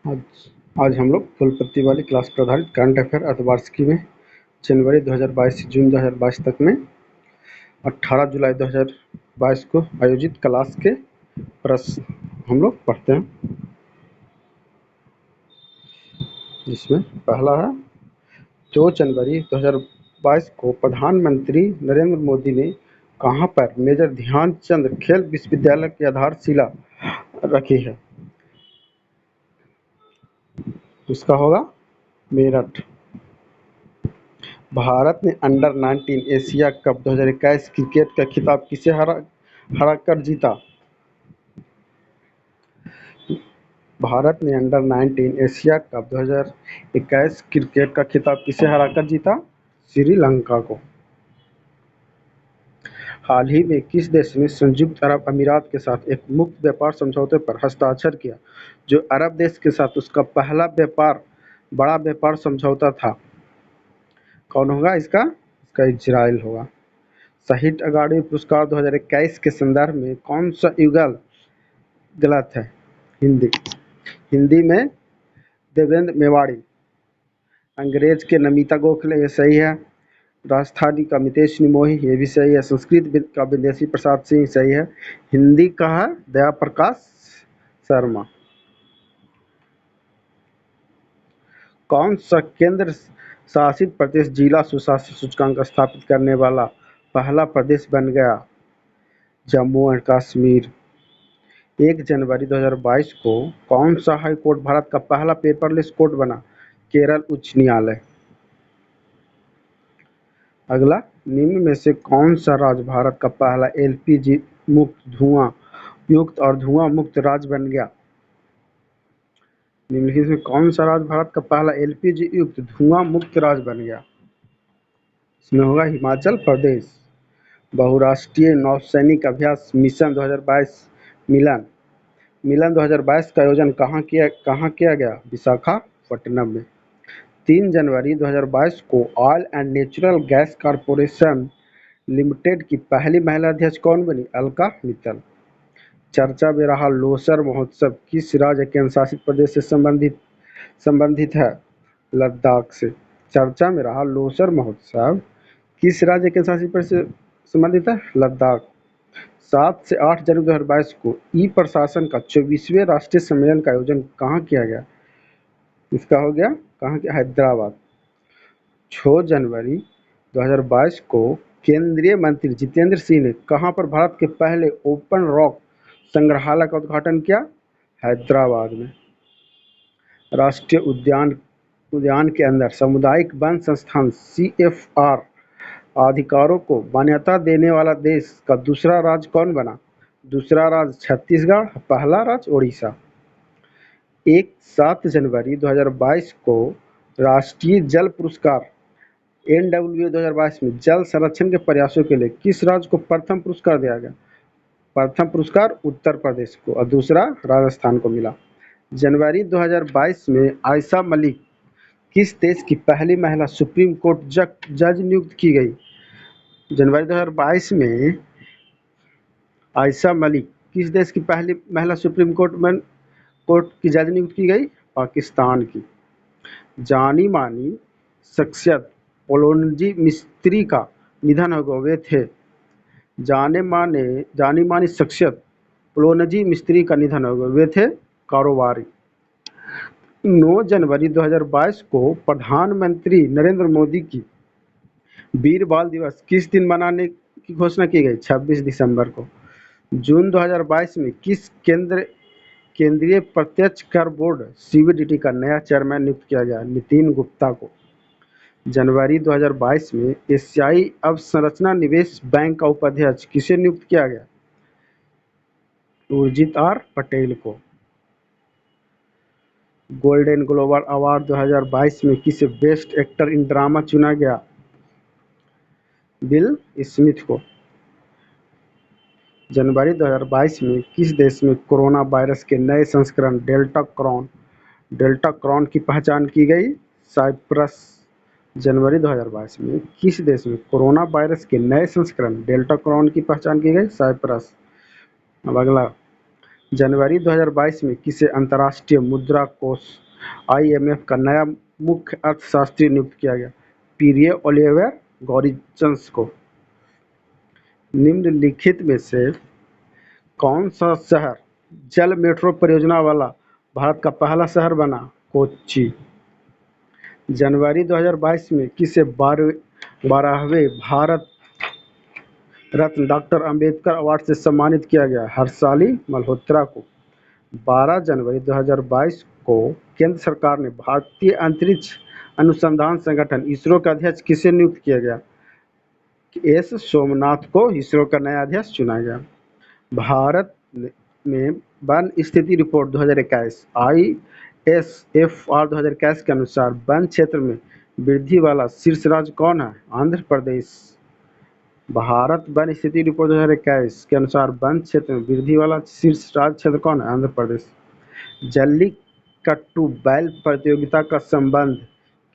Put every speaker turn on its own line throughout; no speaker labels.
आज आज हम लोग फुलपत्ती वाली क्लास पर आधारित करंट अफेयर अर्धवार्षिकी में जनवरी 2022 से जून 2022 तक में 18 जुलाई 2022 को आयोजित क्लास के प्रश्न हम लोग पढ़ते हैं, जिसमें पहला है 2 जनवरी 2022 को प्रधानमंत्री नरेंद्र मोदी ने कहां पर मेजर ध्यानचंद खेल विश्वविद्यालय की आधारशिला रखी है? इसका होगा मेरठ। भारत ने अंडर 19 एशिया कप 2021 क्रिकेट का खिताब किसे हरा कर जीता? भारत ने अंडर 19 एशिया कप 2021 क्रिकेट का खिताब किसे हराकर जीता? श्रीलंका को। हाल ही में किस देश ने संयुक्त अरब अमीरात के साथ एक मुक्त व्यापार समझौते पर हस्ताक्षर किया, जो अरब देश के साथ उसका पहला बड़ा व्यापार समझौता था? कौन होगा इसका? इजराइल होगा। साहित्य अकादमी पुरस्कार 2021 के संदर्भ में कौन सा युगल गलत है? हिंदी में देवेंद्र मेवाड़ी, अंग्रेज के नमिता गोखले, ये सही है। राजस्थानी का मितेश निमोही, ये भी सही है। संस्कृत का विदेशी प्रसाद सिंह, सही है। हिंदी का है दया प्रकाश शर्मा। कौन सा केंद्र शासित प्रदेश जिला सुशासन सूचकांक स्थापित करने वाला पहला प्रदेश बन गया? जम्मू एंड कश्मीर। 1 जनवरी 2022 को कौन सा हाई कोर्ट भारत का पहला पेपरलेस कोर्ट बना? केरल उच्च न्यायालय। अगला, निम्न में से कौन सा राज्य भारत का पहला एलपीजी मुक्त धुआं युक्त और धुआं मुक्त राज्य बन गया? निम्नलिखित में कौन सा राज्य भारत का पहला एलपीजी युक्त धुआं मुक्त राज्य बन गया? इसमें होगा हिमाचल प्रदेश। बहुराष्ट्रीय नौसैनिक अभ्यास मिशन 2022 मिलन 2022 का आयोजन कहाँ किया गया? विशाखापट्टनम में। 3 जनवरी 2022 को oil and natural gas corporation limited की पहली महिला अध्यक्ष कौन बनी? अलका मित्तल। चर्चा में रहा लोसर महोत्सव किस राज्य केंद्र शासित प्रदेश से संबंधित है? लद्दाख से। चर्चा में रहा लोसर महोत्सव किस राज्य केंद्र शासित प्रदेश से संबंधित है? लद्दाख। 7 से 8 जनवरी 2022 को ई प्रशासन का 24वें राष्ट्रीय सम्मेलन का आयोजन कहाँ किया गया? इसका हो गया कहाँ किया? हैदराबाद। 6 जनवरी 2022 को केंद्रीय मंत्री जितेंद्र सिंह ने कहां पर भारत के पहले ओपन रॉक संग्रहालय का उद्घाटन किया? हैदराबाद में। राष्ट्रीय उद्यान के अंदर सामुदायिक वन संस्थान CFR अधिकारों को मान्यता देने वाला देश का दूसरा राज्य कौन बना? दूसरा राज्य छत्तीसगढ़, पहला राज्य ओडिशा। 7 जनवरी 2022 को राष्ट्रीय जल पुरस्कार NWA 2022 में जल संरक्षण के प्रयासों के लिए किस राज्य को प्रथम पुरस्कार दिया गया? प्रथम पुरस्कार उत्तर प्रदेश को और दूसरा राजस्थान को मिला। जनवरी 2022 में आयशा मलिक किस देश की पहली महिला सुप्रीम कोर्ट जज नियुक्त की गई? जनवरी 2022 में आयशा मलिक किस देश की पहली महिला सुप्रीम कोर्ट की जज नियुक्त की गई? पाकिस्तान की। जानी मानी शख्सियत पोलोनजी मिस्त्री का निधन हो गया, वे थे? जानी मानी शख्सियत पोलोनजी मिस्त्री का निधन हो गया, वे थे कारोबारी। 9 जनवरी 2022 को प्रधानमंत्री नरेंद्र मोदी की वीर बाल दिवस किस दिन मनाने की घोषणा की गई? 26 दिसंबर को। जून 2022 में किस केंद्रीय प्रत्यक्ष कर बोर्ड CBDT का नया चेयरमैन नियुक्त किया गया? नितिन गुप्ता को। जनवरी 2022 में एशियाई अवसंरचना निवेश बैंक का उपाध्यक्ष किसे नियुक्त किया गया? उर्जित R पटेल को। गोल्डन ग्लोब अवार्ड 2022 में किसे बेस्ट एक्टर इन ड्रामा चुना गया? बिल स्मिथ को। जनवरी 2022 में किस देश में कोरोना वायरस के नए संस्करण डेल्टा क्रॉन की पहचान की गई? साइप्रस। जनवरी 2022 में किस देश में कोरोना वायरस के नए संस्करण डेल्टा क्रॉन की पहचान की गई? साइप्रस। अब अगला, जनवरी 2022 में किसे अंतर्राष्ट्रीय मुद्रा कोष (आईएमएफ) का नया मुख्य अर्थशास्त्री नियुक्त किया गया? पीरिये ओलिवर गॉरिचंस को। निम्नलिखित में से कौन सा शहर जल मेट्रो परियोजना वाला भारत का पहला शहर बना? कोच्चि। जनवरी 2022 में किसे 12वें भारत रत्न डॉक्टर अंबेडकर अवार्ड से सम्मानित किया गया? हर्षाली मल्होत्रा को। 12 जनवरी 2022 को केंद्र सरकार ने भारतीय अंतरिक्ष अनुसंधान संगठन (इसरो) का अध्यक्ष किसे नियुक्त किया गया? एस सोमनाथ को इसरो का नया अध्यक्ष चुना गया। भारत में वन स्थिति रिपोर्ट 2021 (ISFR 2021) के अनुसार वन क्षेत्र में वृद्धि वाला शीर्ष राज्य कौन है? आंध्र प्रदेश। भारत वन स्थिति रिपोर्ट 2021 के अनुसार वन क्षेत्र में वृद्धि वाला शीर्ष राज्य क्षेत्र कौन है? आंध्र प्रदेश। जल्लीकट्टू बैल प्रतियोगिता का संबंध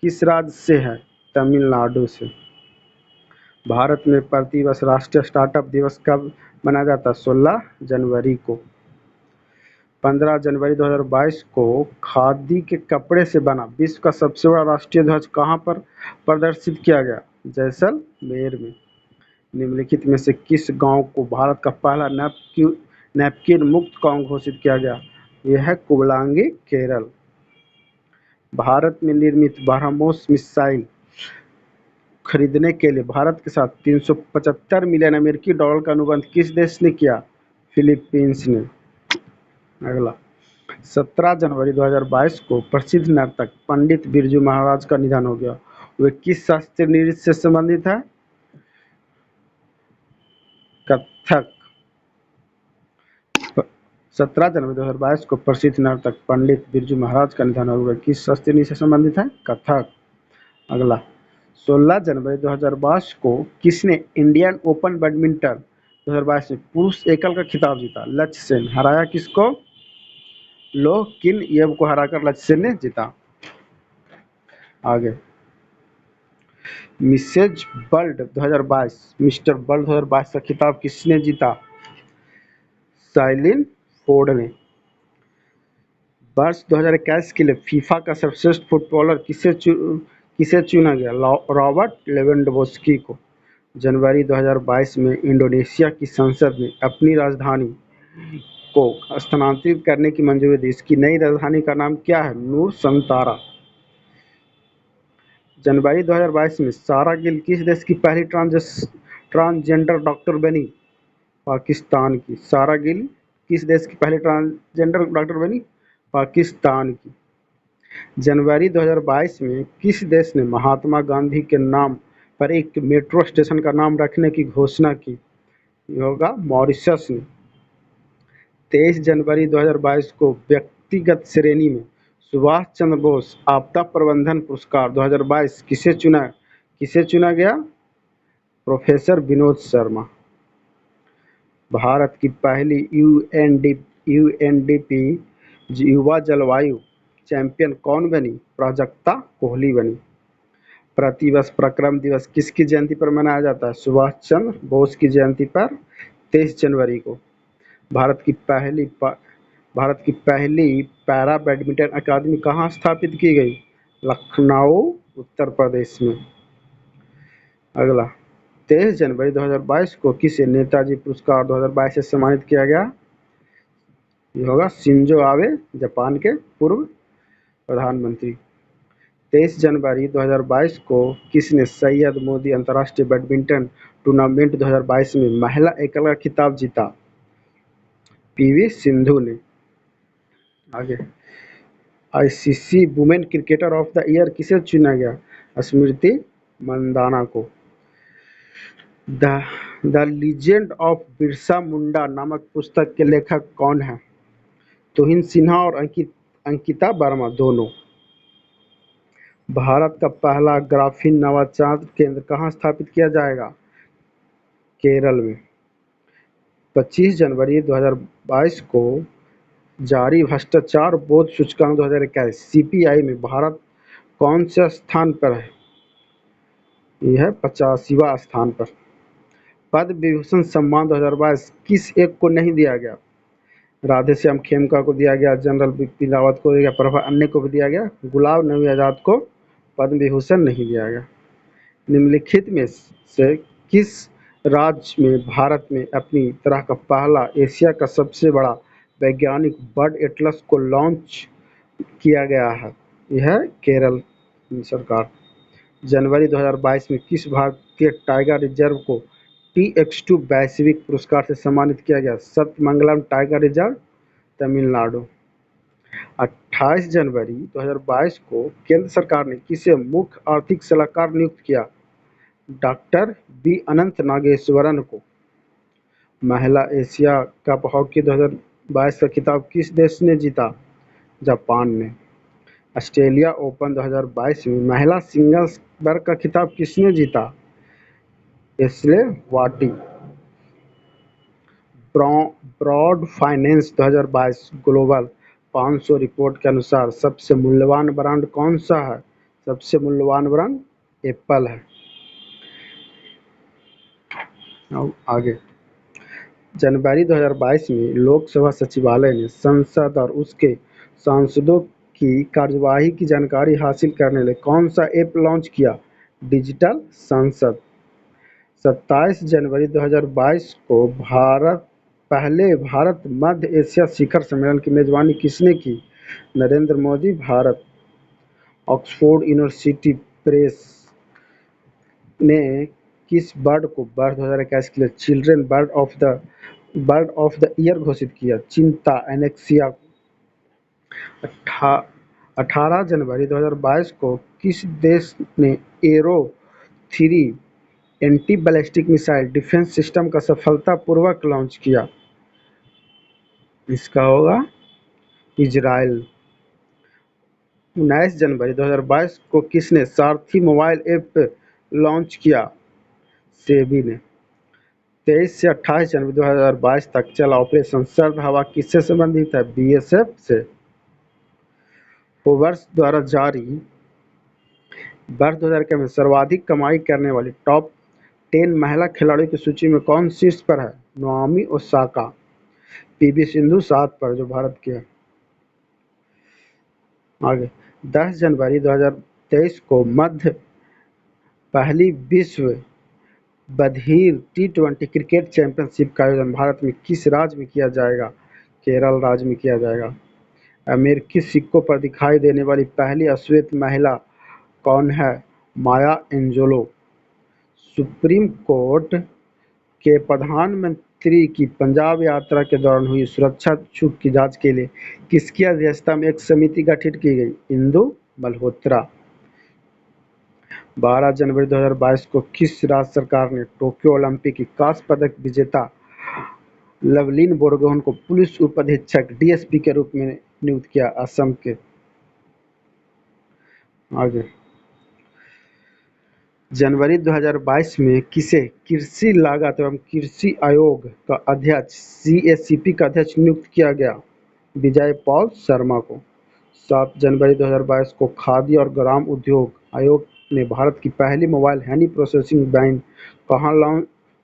किस राज्य से है? तमिलनाडु से। भारत में प्रतिवर्ष राष्ट्रीय स्टार्टअप दिवस कब मनाया जाता है? 16 जनवरी को। 15 जनवरी 2022 को खादी के कपड़े से बना विश्व का सबसे बड़ा राष्ट्रीय ध्वज कहाँ पर प्रदर्शित किया गया? जैसलमेर में। निम्नलिखित में से किस गांव को भारत का पहला नैपकिन मुक्त गांव घोषित किया गया? यह है कुबलांगी, केरल। भारत में निर्मित ब्रह्मोस मिसाइल खरीदने के लिए भारत के साथ $375 मिलियन का अनुबंध किस देश ने किया? फिलीपींस ने। अगला 17 जनवरी 2022 को प्रसिद्ध नर्तक पंडित बिरजू महाराज का निधन हो गया। वे किस शास्त्रीय नृत्य से संबंधित है? कथक। 17 जनवरी 2022 को प्रसिद्ध नर्तक पंडित बिरजू महाराज का निधन हो गया। किस शास्त्रीय नृत्य से संबंधित है? कथक। अगला 16 जनवरी 2022 को किसने इंडियन ओपन बैडमिंटन 2022 में पुरुष एकल का खिताब जीता? लक्ष्य सेन। हराया किसको? लो किन येव को हराकर लक्ष्य सेन ने जीता। आगे मिसेज वर्ल्ड 2022 मिस्टर वर्ल्ड 2022 का खिताब किसने जीता? साइलिन फोर्ड ने। वर्ष 2021 के लिए फीफा का सर्वश्रेष्ठ फुटबॉलर किसे चुना गया? रॉबर्ट लेवेंडोव्स्की को। जनवरी 2022 में इंडोनेशिया की संसद ने अपनी राजधानी को स्थानांतरित करने की मंजूरी दी। इसकी नई राजधानी का नाम क्या है? नूरसंतारा। जनवरी 2022 में सारा गिल किस देश की पहली ट्रांसजेंडर डॉक्टर बनी? पाकिस्तान की। सारा गिल किस देश की पहली ट्रांसजेंडर डॉक्टर बनी? पाकिस्तान की। जनवरी 2022 में किस देश ने महात्मा गांधी के नाम पर एक मेट्रो स्टेशन का नाम रखने की घोषणा की? ये होगा मॉरिशस ने। 23 जनवरी 2022 को व्यक्तिगत श्रेणी में सुभाष चंद्र बोस आपदा प्रबंधन पुरस्कार 2022 किसे चुना गया? प्रोफेसर विनोद शर्मा। भारत की पहली यूएनडीपी युवा जलवायु चैंपियन कौन बनी? प्राजक्ता कोहली बनी। प्रतिवर्ष पराक्रम दिवस किसकी जयंती पर मनाया जाता है? सुभाष चंद्र बोस की जयंती पर 23 जनवरी को। भारत की पहली पैरा बैडमिंटन अकादमी कहाँ स्थापित की गई? लखनऊ, उत्तर प्रदेश में। अगला 23 जनवरी 2022 को किसे नेताजी पुरस्कार 2022 से सम्मानित किया गया? ये होगा शिंजो आबे, जापान के पूर्व प्रधानमंत्री। 23 जनवरी 2022 को किसने सैयद मोदी अंतर्राष्ट्रीय बैडमिंटन टूर्नामेंट 2022 में महिला एकल का खिताब जीता? पीवी सिंधु ने। आगे ICC women cricketer of the year किसे चुना गया? स्मृति मंदाना को। The legend of Birsa Munda नामक पुस्तक के लेखक कौन है? तुहिन सिन्हा और अंकिता वर्मा दोनों। भारत का पहला ग्राफीन नवाचार केंद्र कहाँ स्थापित किया जाएगा? केरल में। 25 जनवरी 2022 को जारी भ्रष्टाचार बोध सूचकांक 2021 सीपीआई में भारत कौन से स्थान पर है? यह है 85वां स्थान पर। पद्म विभूषण सम्मान 2022 किस एक को नहीं दिया गया? राधेश्याम खेमका को दिया गया, जनरल बिपिन रावत को दिया गया, प्रभा अन्य को भी दिया गया, गुलाम नबी आज़ाद को पद्म विभूषण नहीं दिया गया। निम्नलिखित में से किस राज्य में भारत में अपनी तरह का पहला एशिया का सबसे बड़ा वैज्ञानिक बर्ड एटलस को लॉन्च किया गया है? यह है केरल सरकार। जनवरी 2022 में किस भारतीय टाइगर रिजर्व को TX2 वैश्विक पुरस्कार से सम्मानित किया गया? Sathyamangalam tiger reserve, Tamil Nadu. 28 जनवरी 2022 को केंद्र सरकार ने किसे मुख्य आर्थिक सलाहकार नियुक्त किया? डॉक्टर बी अनंत नागेश्वरन को। महिला एशिया कप हॉकी 2022 का खिताब किस देश ने जीता? जापान ने। ऑस्ट्रेलिया ओपन 2022 में महिला सिंगल्स वर्ग का खिताब किसने जीता? एशले वार्टी। ब्रॉड फाइनेंस 2022 ग्लोबल 500 रिपोर्ट के अनुसार सबसे मूल्यवान ब्रांड कौन सा है? सबसे मूल्यवान ब्रांड एप्पल है। अब आगे, जनवरी 2022 में लोकसभा सचिवालय ने संसद और उसके सांसदों की कार्यवाही की जानकारी हासिल करने के लिए कौन सा ऐप लॉन्च किया? डिजिटल संसद। 27 जनवरी 2022 को पहले भारत मध्य एशिया शिखर सम्मेलन की मेजबानी किसने की? Narendra Modi. Bharat. Oxford university press ने किस बर्ड को वर्ष 2021 के लिए children bird of the year घोषित किया? चिंता एनेक्सिया। 18 जनवरी 2022 को किस देश ने arrow 3 anti ballistic missile defence system का सफलतापूर्वक लॉन्च किया? इसका होगा इजराइल। 19 जनवरी 2022 को किसने सारथी मोबाइल ऐप लॉन्च किया? सेबी ने। 23 से 28 जनवरी 2022 तक चला ऑपरेशन सर्द हवा किससे संबंधित है? BSF से। फोर्ब्स द्वारा जारी वर्ष 2000 में सर्वाधिक कमाई करने वाली टॉप 10 महिला खिलाड़ियों की सूची में कौन शीर्ष पर है? Naomi Osaka. PV सिंधु 7 पर, जो भारत की है। आगे, 10 जनवरी 2023 को पहली विश्व बधिर T20 क्रिकेट चैंपियनशिप का आयोजन भारत में किस राज्य में किया जाएगा? केरल राज्य में किया जाएगा। अमेरिकी सिक्कों पर दिखाई देने वाली पहली अश्वेत महिला कौन है? माया एंजेलो। सुप्रीम कोर्ट के प्रधानमंत्री की पंजाब यात्रा के दौरान हुई सुरक्षा चूक की जांच के लिए किसकी अध्यक्षता में एक समिति गठित की गई? इंदु मल्होत्रा। 12 जनवरी 2022 को किस राज्य सरकार ने टोक्यो ओलंपिक की कांस्य पदक विजेता लवलीन बोरगोहेन को पुलिस उप अधीक्षक DSP के रूप में नियुक्त किया? असम के। आगे, जनवरी 2022 में किसे कृषि लागत एवं कृषि आयोग का अध्यक्ष CACP का अध्यक्ष नियुक्त किया गया? विजय पॉल शर्मा को। 7 जनवरी 2022 को खादी और ग्राम उद्योग आयोग ने भारत की पहली मोबाइल हनी प्रोसेसिंग लाइन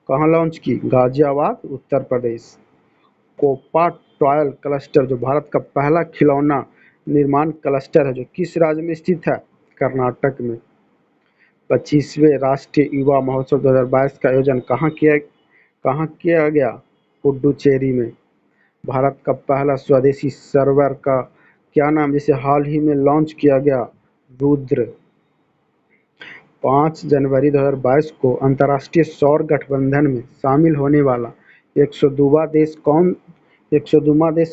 कहाँ लॉन्च की? Ghaziabad, Uttar Pradesh. Copa toil cluster जो भारत का पहला खिलौना निर्माण क्लस्टर है, जो किस राज्य में स्थित है? कर्नाटक में। 25वें राष्ट्रीय युवा महोत्सव 2022 का आयोजन कहाँ किया गया? पुडुचेरी में। भारत का पहला स्वदेशी सर्वर का क्या नाम, जिसे हाल ही में लॉन्च किया गया? रुद्र। 5 जनवरी 2022 को अंतर्राष्ट्रीय सौर गठबंधन में शामिल होने वाला 102वां देश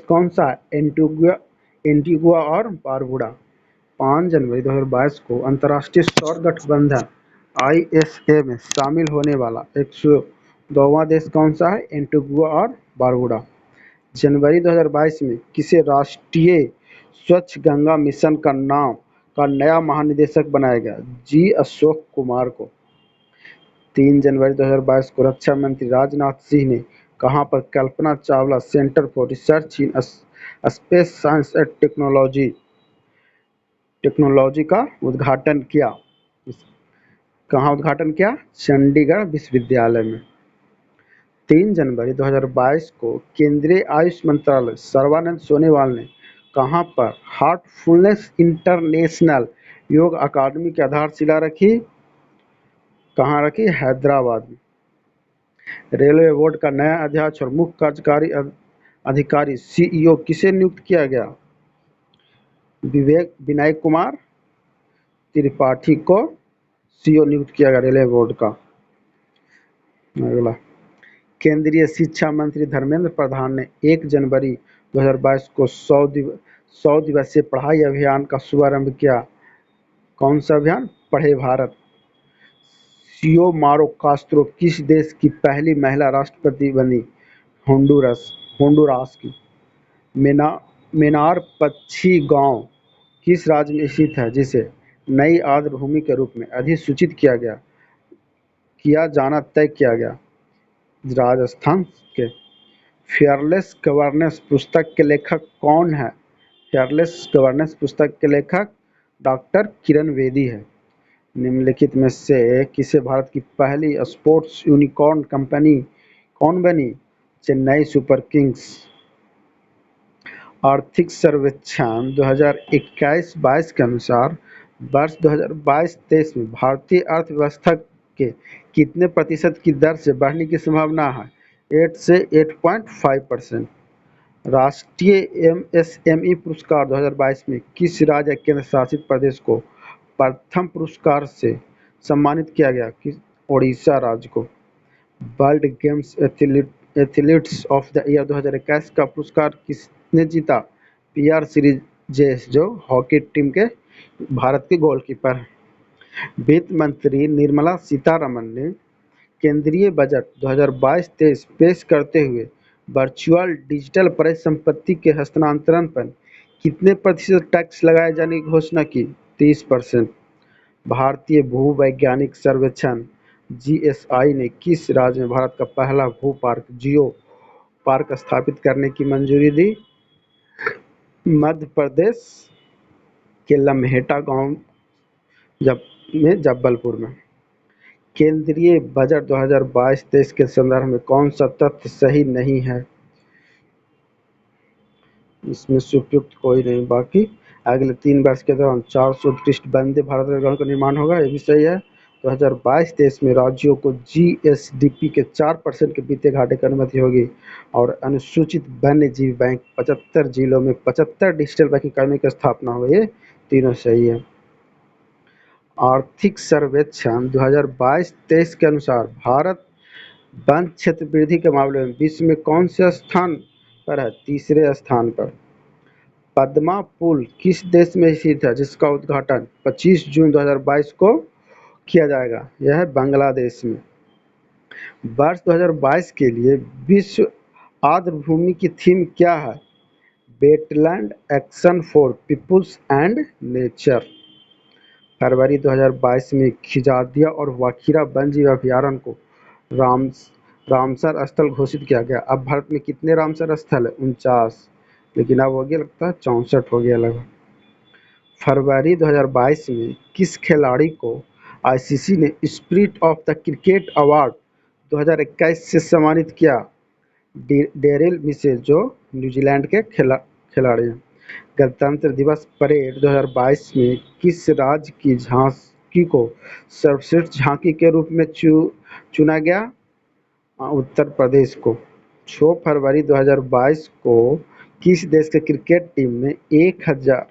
कौन सा है? एंटीगुआ और बारबुडा। 5 जनवरी 2022 को अंतर्राष्ट्रीय सौर गठबंधन ISA में शामिल होने वाला 102वां देश कौन सा है? एंटीगुआ और बारबुडा। जनवरी 2022 में किसे राष्ट्रीय स्वच्छ गंगा मिशन का नया महानिदेशक बनाया गया? G अशोक कुमार को। 3 जनवरी 2022 को रक्षा मंत्री राजनाथ सिंह ने कहां पर Kalpana Chawla centre for research in space science and technology का उद्घाटन किया? कहाँ उद्घाटन किया? चंडीगढ़ विश्वविद्यालय में। 3 जनवरी 2022 को केंद्रीय आयुष मंत्रालय सर्बानंद सोनोवाल ने कहां पर हार्टफुलनेस इंटरनेशनल योग अकादमी की आधारशिला रखी? कहाँ रखी? हैदराबाद में। रेलवे बोर्ड का नया अध्यक्ष और मुख्य कार्यकारी अधिकारी सीईओ किसे नियुक्त किया गया? विनय कुमार त्रिपाठी को सीईओ नियुक्त किया गया रेलवे बोर्ड का। अगला, केंद्रीय शिक्षा मंत्री धर्मेंद्र प्रधान ने 1 जनवरी 2022 को 100 दिवसीय पढ़ाई अभियान का शुभारंभ किया। कौन सा अभियान? पढ़े भारत। सियोमारो कास्त्रो किस देश की पहली महिला राष्ट्रपति बनी? होंडुरास की। मेनार पक्षी गांव किस राज्य में स्थित है जिसे नई आर्द्र भूमि के रूप में अधिसूचित किया जाना तय किया गया? राजस्थान के। फेयरलेस गवर्नेंस पुस्तक के लेखक कौन है? फेयरलेस गवर्नेंस पुस्तक के लेखक डॉक्टर किरण बेदी है। निम्नलिखित में से किसे भारत की पहली स्पोर्ट्स यूनिकॉर्न कंपनी कौन बनी? Chennai super Kings. आर्थिक सर्वेक्षण 2021-22 के अनुसार वर्ष 2022-23 में भारतीय अर्थव्यवस्था के कितने प्रतिशत की दर से बढ़ने की संभावना है? 8 से 8.5%। राष्ट्रीय एमएसएमई पुरस्कार 2022 में किस राज्य या केंद्र शासित प्रदेश को प्रथम पुरस्कार से सम्मानित किया गया? ओडिशा राज्य को। World games athletes of the year 2021 का पुरस्कार किसने जीता? पीआर श्रीजेश, जो हॉकी टीम के भारत के गोलकीपर हैं। वित्त मंत्री निर्मला सीतारमण ने केंद्रीय बजट 2022-23 पेश करते हुए वर्चुअल डिजिटल परिसंपत्ति के हस्तांतरण पर कितने प्रतिशत टैक्स लगाए जाने की घोषणा की? 30%। भारतीय भूवैज्ञानिक सर्वेक्षण जीएसआई ने किस राज्य में भारत का पहला भू पार्क जियो पार्क स्थापित करने की मंजूरी दी? मध्य प्रदेश के लम्हेटा गांव में जबलपुर में। केंद्रीय बजट 2022-23 के संदर्भ में कौन सा तथ्य सही नहीं है? इसमें उपयुक्त कोई नहीं। बाकी अगले 3 वर्ष के दौरान 400 उत्कृष्ट वंदे भारत रेलगाड़ियों का निर्माण होगा, ये भी सही है। 2022-23 में राज्यों को जीएसडीपी के 4% के वित्तीय घाटे की अनुमति होगी और अनुसूचित वन्यजीव बैंक 75 जिलों में 75 डिजिटल बैंकिंग इकाइयों की स्थापना होगी। ये तीनों सही है। आर्थिक सर्वेक्षण 2022-23 के अनुसार भारत वन क्षेत्र वृद्धि के मामले में विश्व में कौन से स्थान पर है? 3रे स्थान पर। पद्मा पुल किस देश में स्थित है जिसका उद्घाटन 25 जून 2022 को किया जाएगा? यह है बांग्लादेश में। वर्ष 2022 के लिए विश्व आर्द्र भूमि की थीम क्या है? Wetland action for peoples and nature. फरवरी 2022 में खिजादिया और वाखीरा वन्यजीव अभयारण्य को रामसर स्थल घोषित किया गया। अब भारत में कितने रामसर स्थल है? 49, लेकिन अब हो गया लगता है 64 हो गया लगभग। फरवरी 2022 में किस खिलाड़ी को आईसीसी ने spirit of the cricket award 2021 से सम्मानित किया? डेरिल मिशेल, जो न्यूजीलैंड के खिलाड़ी हैं। गणतंत्र दिवस परेड 2022 में किस राज्य की झांकी को सर्वश्रेष्ठ झांकी के रूप में चुना गया? उत्तर प्रदेश को। 6 फरवरी 2022 को किस देश की क्रिकेट टीम ने 1000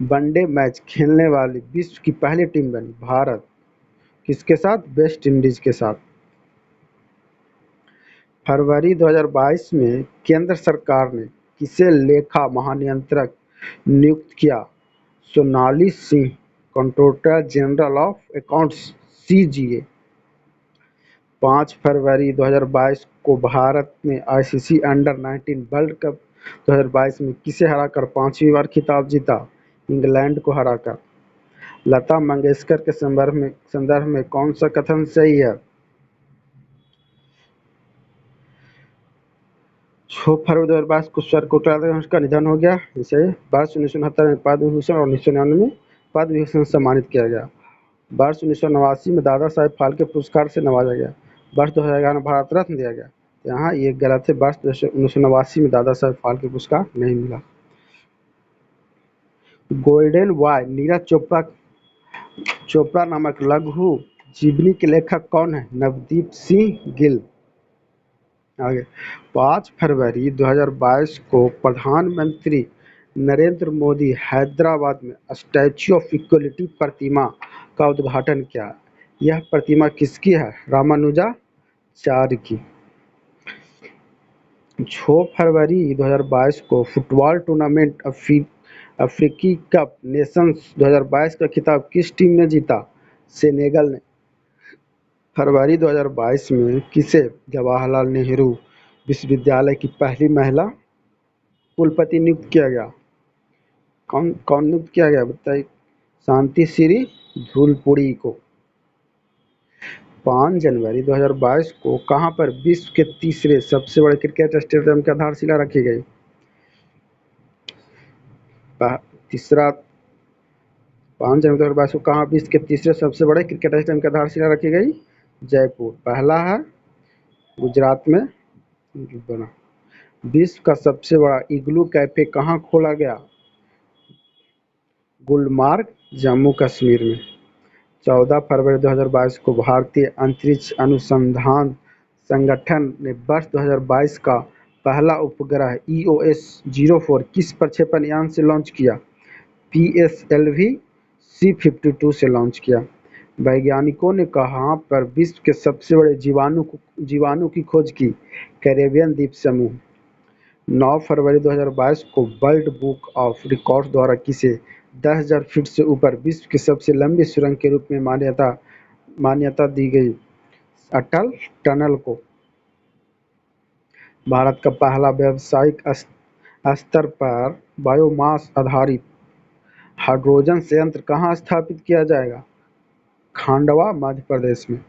वनडे मैच खेलने वाली विश्व की पहली टीम बनी? भारत। किसके साथ? वेस्ट इंडीज के साथ। फरवरी 2022 में केंद्र सरकार ने किसे लेखा महानियंत्रक नियुक्त किया? Sonali Singh, controller general of accounts CGA. 5 फरवरी 2022 को भारत ने आईसीसी अंडर-19 वर्ल्ड कप 2022 में किसे हराकर 5वीं बार खिताब जीता? इंग्लैंड को हराकर। लता मंगेशकर के संदर्भ में कौन सा कथन सही है? 6 फरवरी 2022 को स्वर कोटला का निधन हो गया। इसे वर्ष 1969 में पद्म भूषण और 1999 में पद्म विभूषण से सम्मानित किया गया। वर्ष 1989 में दादा साहेब फाल्के पुरस्कार से नवाजा गया। वर्ष 2011 में भारत रत्न दिया गया। यहाँ ये गलत है, वर्ष 1989 में दादा साहेब फाल्के पुरस्कार नहीं मिला। गोल्डन बॉय नीरज चोपड़ा चोपड़ा नामक लघु जीवनी के लेखक कौन है? नवदीप सिंह गिल। आगे 5 फरवरी 2022 को प्रधानमंत्री नरेंद्र मोदी हैदराबाद में स्टैच्यू ऑफ इक्वलिटी प्रतिमा का उद्घाटन किया। यह प्रतिमा किसकी है? रामानुजाचार्य की। 6 फरवरी 2022 को फुटबॉल टूर्नामेंट अफ्रीकी कप नेशंस 2022 का खिताब किस टीम ने जीता? सेनेगल ने। फरवरी 2022 में किसे जवाहरलाल नेहरू विश्वविद्यालय की पहली महिला कुलपति नियुक्त किया गया? कौन कौन नियुक्त किया गया बताइए? शांति श्री धूलपुरी को। 5 जनवरी 2022 को कहां पर विश्व के तीसरे सबसे बड़े क्रिकेट स्टेडियम की आधारशिला रखी गई? तीसरा 5 जनवरी 2022 को कहां विश्व के तीसरे सबसे बड़े क्रिकेट स्टेडियम की आधारशिला रखी गई? जयपुर। पहला है गुजरात में बना। विश्व का सबसे बड़ा इग्लू कैफे कहाँ खोला गया? गुलमार्ग, जम्मू कश्मीर में। 14 फरवरी 2022 को भारतीय अंतरिक्ष अनुसंधान संगठन ने वर्ष 2022 का पहला उपग्रह EOS-04 किस प्रक्षेपण यान से लॉन्च किया? PSLV C-52 से लॉन्च किया। वैज्ञानिकों ने कहाँ पर विश्व के सबसे बड़े जीवाणु की खोज की? कैरेबियन द्वीप समूह। 9 फरवरी 2022 को वर्ल्ड बुक ऑफ रिकॉर्ड्स द्वारा किसे 10,000 फीट से ऊपर विश्व की सबसे लंबी सुरंग के रूप में मान्यता दी गई? अटल टनल को। भारत का पहला व्यावसायिक स्तर पर बायोमास आधारित हाइड्रोजन संयंत्र कहाँ स्थापित किया जाएगा? खांडवा, मध्य प्रदेश में।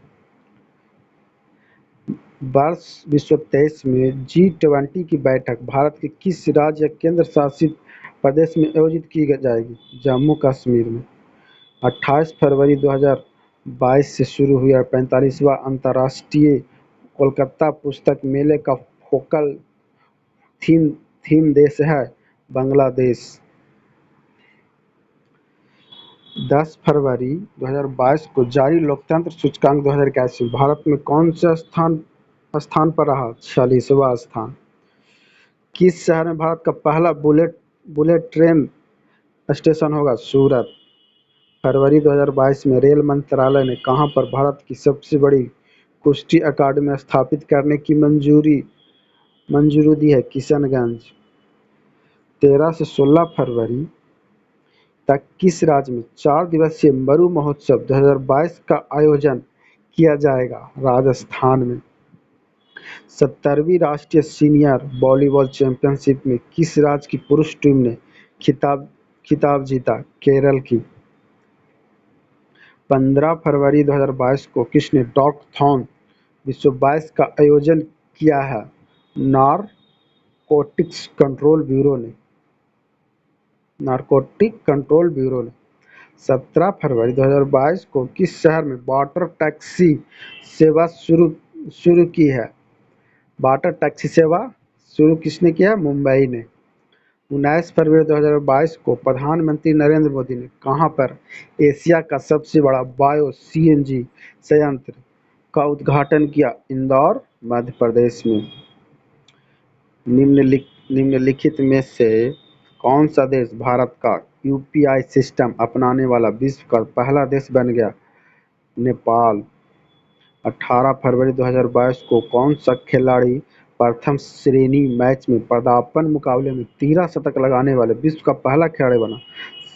वर्ष 2023 में G20 की बैठक भारत के किस राज्य या केंद्र शासित प्रदेश में आयोजित की जाएगी? जम्मू कश्मीर में। 28 फरवरी 2022 से शुरू हुआ 45वां अंतर्राष्ट्रीय कोलकाता पुस्तक मेले का फोकल थीम देश है बांग्लादेश। 10 फरवरी 2022 को जारी लोकतंत्र सूचकांक 2021 में भारत में कौन से स्थान पर रहा? 46वां स्थान। किस शहर में भारत का पहला बुलेट ट्रेन स्टेशन होगा? सूरत। फरवरी 2022 में रेल मंत्रालय ने कहां पर भारत की सबसे बड़ी कुश्ती अकादमी स्थापित करने की मंजूरी दी है? किशनगंज। 13 से 16 फरवरी तक किस राज्य में 4 दिवसीय मरु महोत्सव 2022 का आयोजन किया जाएगा? राजस्थान में। 70वीं राष्ट्रीय सीनियर वॉलीबॉल चैंपियनशिप में किस राज्य की पुरुष टीम ने खिताब जीता? केरल की। 15 फरवरी 2022 को किसने डॉग-थॉन विश्व 22 का आयोजन किया है? नारकोटिक्स कंट्रोल ब्यूरो ने। 17 फरवरी 2022 को किस शहर में वाटर टैक्सी सेवा शुरू की है? वाटर टैक्सी सेवा शुरू किसने किया? मुंबई ने। 19 फरवरी 2022 को प्रधानमंत्री नरेंद्र मोदी ने कहां पर एशिया का सबसे बड़ा बायो CNG संयंत्र का उद्घाटन किया? इंदौर, मध्य प्रदेश में। निम्नलिखित में से कौन सा देश भारत का UPI सिस्टम अपनाने वाला विश्व का पहला देश बन गया? नेपाल। 18 फरवरी 2022 को कौन सा खिलाड़ी प्रथम श्रेणी मैच में पदार्पण मुकाबले में 13 शतक लगाने वाले विश्व का पहला खिलाड़ी बना?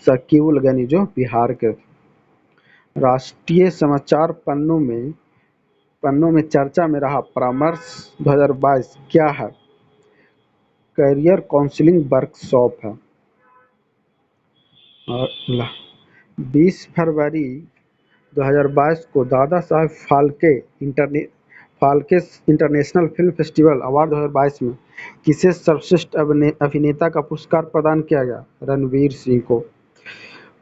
शकीबुल गनी, जो बिहार के थे। राष्ट्रीय समाचार पन्नों में चर्चा में रहा परामर्श 2022 क्या है? करियर काउंसलिंग वर्कशॉप है। और 20 फरवरी 2022 को Dada Saheb Phalke international film festival award 2022 में किसे सर्वश्रेष्ठ अभिनेता का पुरस्कार प्रदान किया गया? रणवीर सिंह को।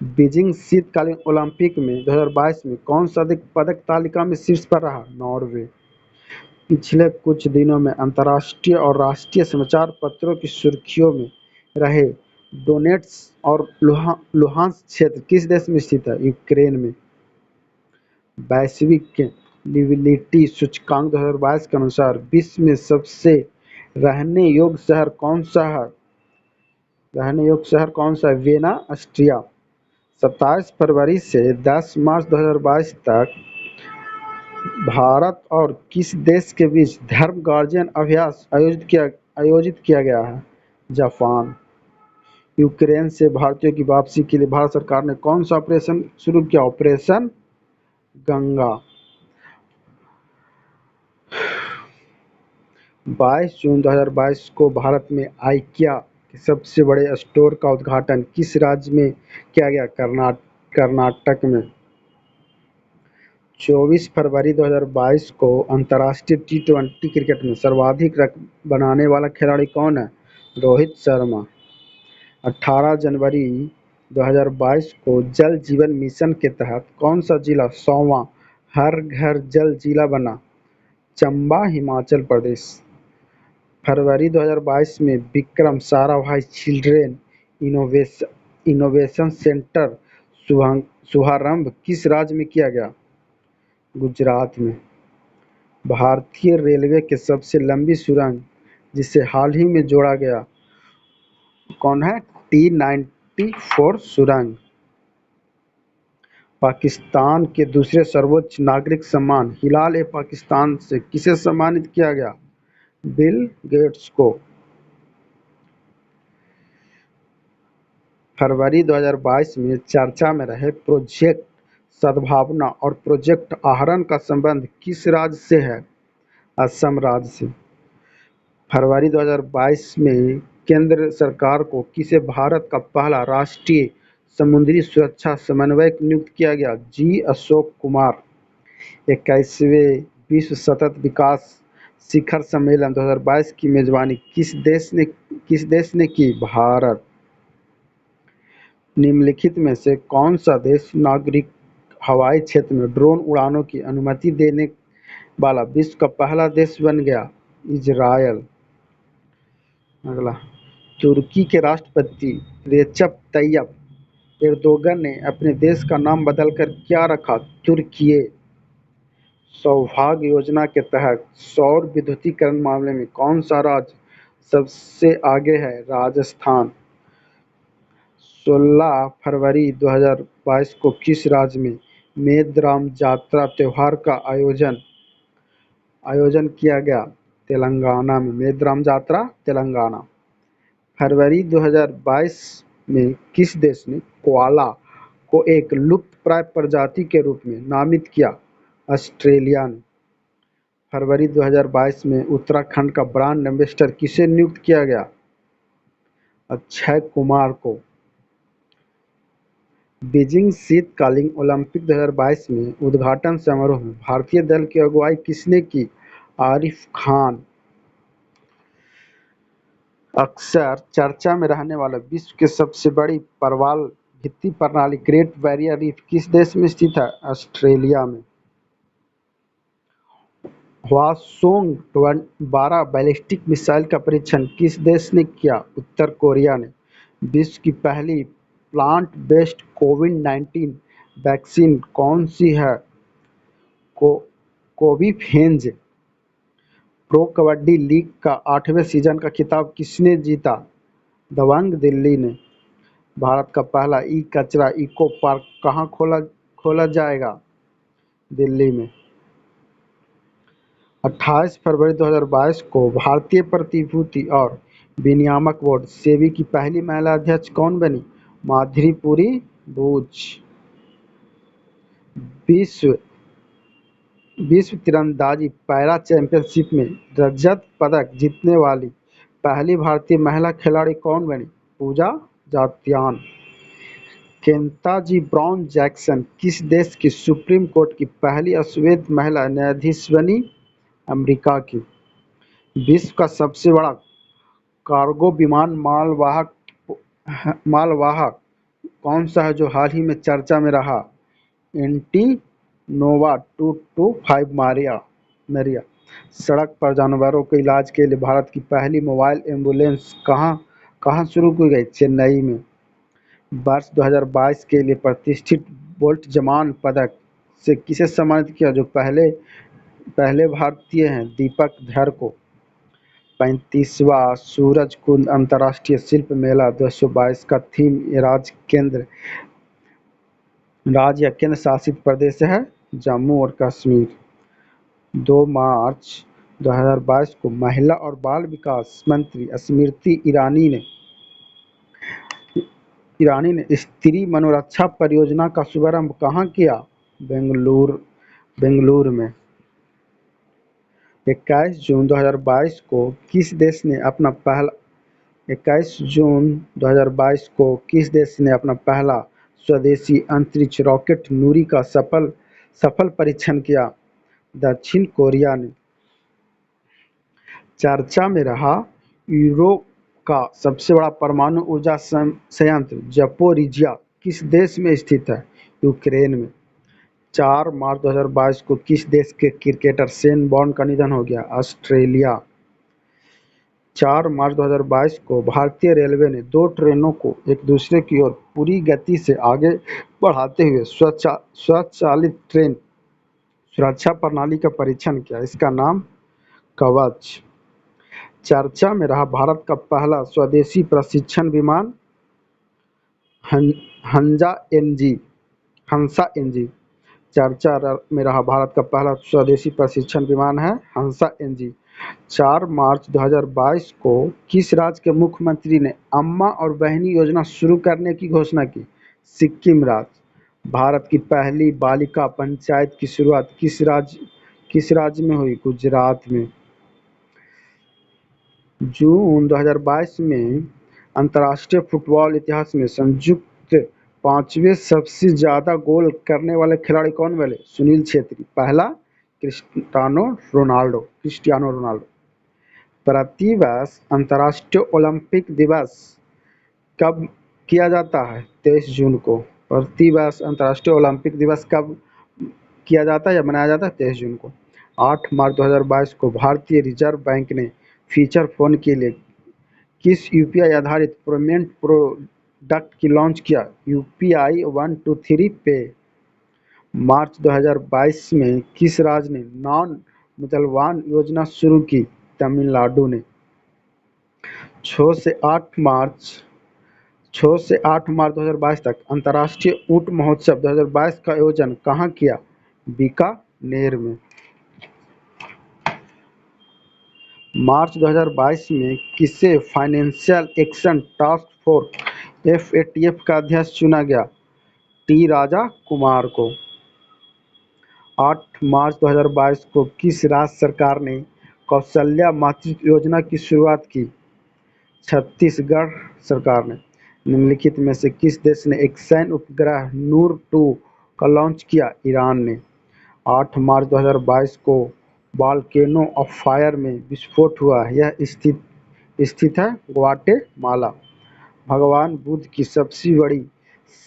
बीजिंग शीतकालीन ओलंपिक में 2022 में कौन सा पदक तालिका में शीर्ष पर रहा? नॉर्वे। पिछले कुछ दिनों में अंतर्राष्ट्रीय और राष्ट्रीय समाचार पत्रों की सुर्खियों में रहे डोनेट्स्क और लुहांस्क क्षेत्र किस देश में स्थित है? यूक्रेन में। वैश्विक लिविलिटी सूचकांक 2022 के अनुसार विश्व में सबसे रहने योग्य शहर कौन सा है? Vienna, Austria. 27 फरवरी से 10 मार्च 2022 तक भारत और किस देश के बीच धर्म गार्जियन अभ्यास आयोजित किया गया है? जापान। यूक्रेन से भारतीयों की वापसी के लिए भारत सरकार ने कौन सा ऑपरेशन शुरू किया? ऑपरेशन गंगा। 22 जून 2022 को भारत में आइकिया के सबसे बड़े स्टोर का उद्घाटन किस राज्य में किया गया? कर्नाटक में। 24 फरवरी 2022 को अंतर्राष्ट्रीय टी20 क्रिकेट में सर्वाधिक रन बनाने वाला खिलाड़ी कौन है? रोहित शर्मा। 18 जनवरी 2022 को जल जीवन मिशन के तहत कौन सा जिला 100वां हर घर जल जिला बना? चंबा, हिमाचल प्रदेश। फरवरी 2022 में Vikram Sarabhai children innovation centre शुभारंभ किस राज्य में किया गया? गुजरात में। भारतीय रेलवे की सबसे लंबी सुरंग जिसे हाल ही में जोड़ा गया कौन है? T94 सुरंग। पाकिस्तान के दूसरे सर्वोच्च नागरिक सम्मान हिलाल-ए-पाकिस्तान से किसे सम्मानित किया गया? बिल गेट्स को। फरवरी 2022 में चर्चा में रहे प्रोजेक्ट सद्भावना और प्रोजेक्ट आहरण का संबंध किस राज्य से है? असम राज्य से। फरवरी 2022 में केंद्र सरकार को किसे भारत का पहला राष्ट्रीय समुद्री सुरक्षा समन्वयक नियुक्त किया गया? जी अशोक कुमार। 21वें विश्व सतत विकास शिखर सम्मेलन 2022 की मेजबानी किस देश ने की? भारत। निम्नलिखित में से कौन सा देश नागरिक हवाई क्षेत्र में ड्रोन उड़ानों की अनुमति देने वाला विश्व का पहला देश बन गया? इजरायल। अगला, तुर्की के राष्ट्रपति रेचप तैयप एर्दोगन ने अपने देश का नाम बदलकर क्या रखा? तुर्किये। सौभाग्य योजना के तहत सौर विद्युतीकरण मामले में कौन सा राज्य सबसे आगे है? राजस्थान। 16 फरवरी 2022 को किस राज्य में मेदराम जात्रा त्योहार का आयोजन किया गया? तेलंगाना में। मेदराम जात्रा, तेलंगाना। फरवरी 2022 में किस देश ने कोआला को एक लुप्तप्राय प्रजाति के रूप में नामित किया? ऑस्ट्रेलिया ने। फरवरी 2022 में उत्तराखंड का ब्रांड एम्बेसडर किसे नियुक्त किया गया? अक्षय कुमार को। बीजिंग शीतकालीन ओलंपिक 2022 में उद्घाटन समारोह में भारतीय दल की अगुवाई किसने की? आरिफ खान। अक्सर चर्चा में रहने वाला विश्व की सबसे बड़ी प्रवाल भित्ति प्रणाली ग्रेट बैरियर रीफ किस देश में स्थित है? ऑस्ट्रेलिया में। हवासोंग 12 बैलिस्टिक मिसाइल का परीक्षण किस देश ने किया? उत्तर कोरिया ने। विश्व की पहली प्लांट बेस्ड कोविड-19 वैक्सीन कौन सी है? कोविफेंज। प्रो कबड्डी लीग का 8वें सीजन का खिताब किसने जीता? दबंग दिल्ली ने। भारत का पहला ई कचरा इको पार्क कहाँ खोला जाएगा? दिल्ली में। 28 फरवरी 2022 को भारतीय प्रतिभूति और विनियामक बोर्ड सेबी की पहली महिला अध्यक्ष कौन बनी? माधुरी पुरी बूच। विश्व तीरंदाजी पैरा चैंपियनशिप में रजत पदक जीतने वाली पहली भारतीय महिला खिलाड़ी कौन बनी? पूजा जात्यान। केंताजी ब्राउन जैक्सन किस देश की सुप्रीम कोर्ट की पहली अश्वेत महिला न्यायाधीश बनी? अमेरिका की। विश्व का सबसे बड़ा कार्गो विमान मालवाहक कौन सा है जो हाल ही में चर्चा में रहा? एंटीनोवा 225 मारिया। सड़क पर जानवरों के इलाज के लिए भारत की पहली मोबाइल एम्बुलेंस कहाँ कहाँ शुरू की गई? चेन्नई में। वर्ष 2022 के लिए प्रतिष्ठित बोल्ट जमान पदक से किसे सम्मानित किया, जो पहले पहले भारतीय हैं? दीपक धर को। 35वां सूरजकुंड अंतर्राष्ट्रीय शिल्प मेला 2022 का थीम राज्य या केंद्र शासित प्रदेश है? जम्मू और कश्मीर। 2 मार्च 2022 को महिला और बाल विकास मंत्री स्मृति ईरानी ने स्त्री मनोरक्षा परियोजना का शुभारंभ कहाँ किया? बेंगलुरु में। 21 जून 2022 को किस देश ने अपना पहला 21 जून 2022 को किस देश ने अपना पहला स्वदेशी अंतरिक्ष रॉकेट नूरी का सफल परीक्षण किया? दक्षिण कोरिया ने। चर्चा में रहा यूरोप का सबसे बड़ा परमाणु ऊर्जा संयंत्र ज़पोरिजिया किस देश में स्थित है? यूक्रेन में। 4 मार्च 2022 को किस देश के क्रिकेटर शेन वॉर्न का निधन हो गया? ऑस्ट्रेलिया। 4 मार्च 2022 को भारतीय रेलवे ने 2 ट्रेनों को एक दूसरे की ओर पूरी गति से आगे बढ़ाते हुए स्वचालित ट्रेन सुरक्षा प्रणाली का परीक्षण किया। इसका नाम कवच। चर्चा में रहा भारत का पहला स्वदेशी प्रशिक्षण विमान हंसा एनजी। चर्चा में रहा भारत का पहला स्वदेशी प्रशिक्षण विमान है हंसा एनजी। 4 मार्च 2022 को किस राज्य के मुख्यमंत्री ने अम्मा और बहनी योजना शुरू करने की घोषणा की? सिक्किम राज्य। भारत की पहली बालिका पंचायत की शुरुआत किस राज्य में हुई? गुजरात में। जून 2022 में अंतर्राष्ट्रीय फुटबॉल इतिहास में संयुक्त 5वें सबसे ज्यादा गोल करने वाले खिलाड़ी कौन बने? सुनील छेत्री। पहला क्रिस्टियानो रोनाल्डो। प्रतिवर्ष अंतर्राष्ट्रीय ओलंपिक दिवस कब किया जाता है? 23 जून को। प्रतिवर्ष अंतर्राष्ट्रीय ओलंपिक दिवस कब किया जाता है या मनाया जाता है? 23 जून को। 8 मार्च 2022 को भारतीय रिजर्व बैंक ने फीचर फोन के लिए किस यूपीआई आधारित पेमेंट प्रोडक्ट की लॉन्च किया? यूपीआई 123 पे। मार्च 2022 में किस राज्य ने नॉन मुसलमान योजना शुरू की? तमिलनाडु ने। 6 से 8 मार्च 2022 तक अंतर्राष्ट्रीय ऊंट महोत्सव 2022 का आयोजन कहाँ किया? बीकानेर में। मार्च 2022 में किसे financial action task force (FATF) का अध्यक्ष चुना गया? टी राजा कुमार को। 8 मार्च 2022 को किस राज्य सरकार ने कौशल्या मातृत्व योजना की शुरुआत की? छत्तीसगढ़ सरकार ने। निम्नलिखित में से किस देश ने एक सैन्य उपग्रह नूर 2 का लॉन्च किया? ईरान ने। 8 मार्च 2022 को वॉल्केनो ऑफ फायर में विस्फोट हुआ। यह स्थित है ग्वाटेमाला। भगवान बुद्ध की सबसे बड़ी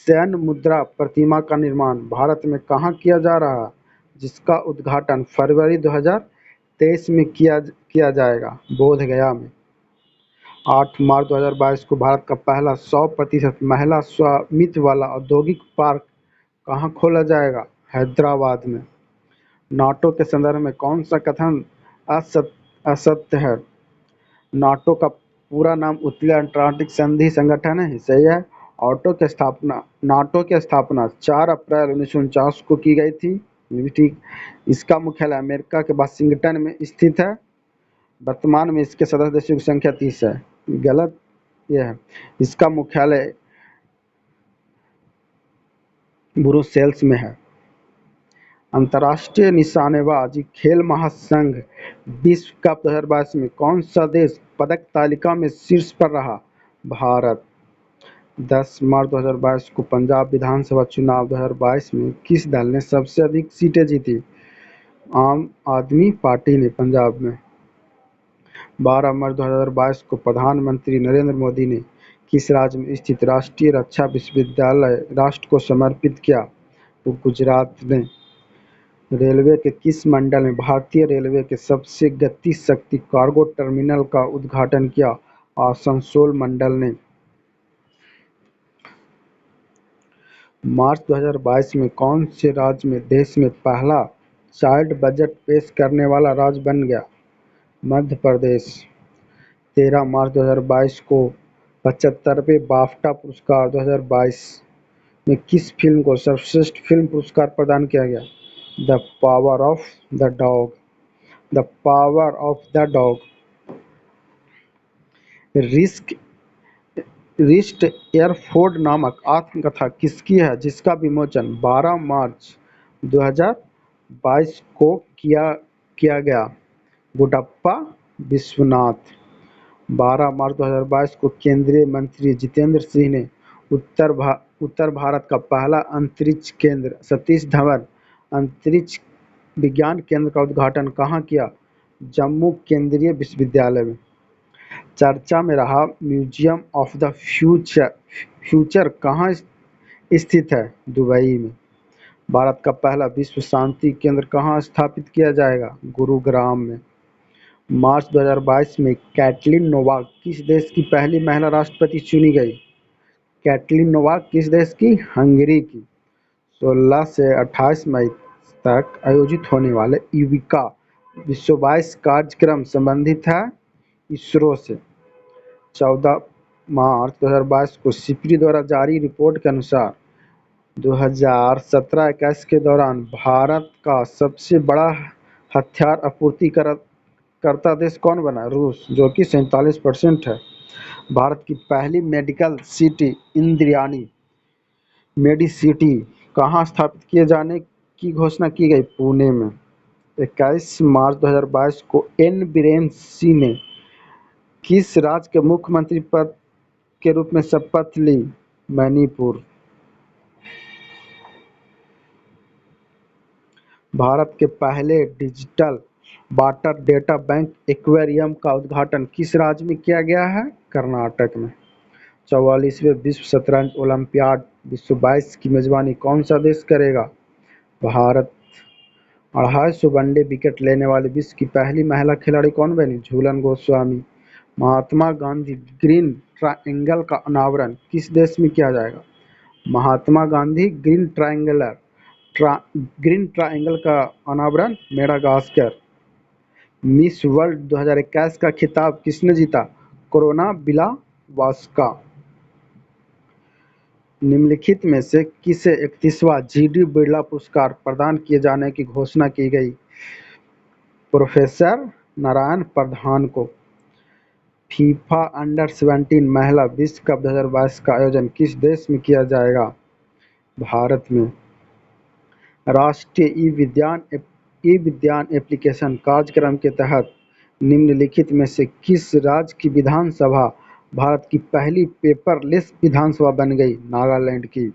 सैन्य मुद्रा प्रतिमा का निर्माण भारत में कहाँ किया जा रहा है, जिसका उद्घाटन फरवरी 2023 में किया जाएगा? बोधगया में। 8 मार्च 2022 को भारत का पहला 100% महिला स्वामित्व वाला औद्योगिक पार्क कहाँ खोला जाएगा? हैदराबाद में। नाटो के संदर्भ में कौन सा कथन असत्य है? नाटो का पूरा नाम उत्तरी अटलांटिक संधि संगठन है, सही है। नाटो की स्थापना 4 अप्रैल 1949 को की गई थी, ये भी ठीक। इसका मुख्यालय अमेरिका के वाशिंगटन में स्थित है। वर्तमान में इसके सदस्य देशों की संख्या 30 है। गलत यह है। इसका मुख्यालय ब्रुसेल्स में है। अंतर्राष्ट्रीय निशानेबाजी खेल महासंघ विश्व कप 2022 में कौन सा देश पदक तालिका में शीर्ष पर रहा? भारत। 10 मार्च 2022 को पंजाब विधानसभा चुनाव 2022 में किस दल ने सबसे अधिक सीटें जीती? आम आदमी पार्टी ने पंजाब में। 12 मार्च 2022 को प्रधानमंत्री नरेंद्र मोदी ने किस राज्य में स्थित राष्ट्रीय रक्षा विश्वविद्यालय राष्ट्र को समर्पित किया? वो गुजरात ने। रेलवे के किस मंडल में भारतीय रेलवे के सबसे गतिशक्ति कार्गो टर्मिनल का उद्घाटन किया? आसनसोल मंडल ने। मार्च 2022 में कौन से राज्य में देश में पहला चाइल्ड बजट पेश करने वाला राज्य बन गया? मध्य प्रदेश। 13 मार्च 2022 को 75वें बाफ्टा पुरस्कार 2022 में किस फिल्म को सर्वश्रेष्ठ फिल्म पुरस्कार प्रदान किया गया? The power of the dog. The power of the dog. रिस्क रिस्ट एयरफोर्ड नामक आत्मकथा किसकी है जिसका विमोचन 12 मार्च 2022 को किया गया? गुडप्पा विश्वनाथ। 12 मार्च 2022 को केंद्रीय मंत्री जितेंद्र सिंह ने उत्तर भारत का पहला अंतरिक्ष केंद्र सतीश धवन अंतरिक्ष विज्ञान केंद्र का उद्घाटन कहाँ किया? जम्मू केंद्रीय विश्वविद्यालय में। चर्चा में रहा म्यूजियम ऑफ द फ्यूचर कहाँ स्थित है? दुबई में। भारत का पहला विश्व शांति केंद्र कहाँ स्थापित किया जाएगा? गुरुग्राम में। मार्च 2022 में कैटलिन नोवाक किस देश की पहली महिला राष्ट्रपति चुनी गई? कैटलिन नोवाक किस देश की? हंगरी की। 16 से 28 मई तक आयोजित होने वाले युविका विश्व 22 कार्यक्रम संबंधित है इसरो से। 14 मार्च 2022 को सिप्री द्वारा जारी रिपोर्ट के अनुसार 2017-21 के दौरान भारत का सबसे बड़ा हथियार आपूर्तिकर्ता देश कौन बना? रूस, जो कि 47% है। भारत की पहली मेडिकल सिटी इंद्रायणी मेडिसिटी कहाँ स्थापित किए जाने की घोषणा की गई? पुणे में। 21 मार्च 2022 को एन बीरेन सिंह ने किस राज्य के मुख्यमंत्री पद के रूप में शपथ ली? मणिपुर। भारत के पहले digital water data bank aquarium का उद्घाटन किस राज्य में किया गया है? कर्नाटक में। 44वें विश्व शतरंज ओलंपियाड विश्व 22 की मेजबानी कौन सा देश करेगा? भारत। 250 वनडे विकेट लेने वाली विश्व की पहली महिला खिलाड़ी कौन बनी? झूलन गोस्वामी। महात्मा गांधी ग्रीन ट्रायंगल का अनावरण किस देश में किया जाएगा? महात्मा गांधी ग्रीन ट्रायंगल का अनावरण मेडागास्कर। मिस वर्ल्ड 2021 का खिताब किसने जीता? कोरोना बिलावास्का। निम्नलिखित में से किसे 31वां जीडी बिरला पुरस्कार प्रदान किए जाने की घोषणा की गई? प्रोफेसर नारायण प्रधान को। फीफा अंडर-17 महिला विश्व कप 2022 का आयोजन किस देश में किया जाएगा? भारत में। राष्ट्रीय ई-विज्ञान एप्लीकेशन कार्यक्रम के तहत निम्नलिखित में से किस राज्य की विधानसभा भारत की पहली पेपरलेस विधानसभा बन गई? नागालैंड की।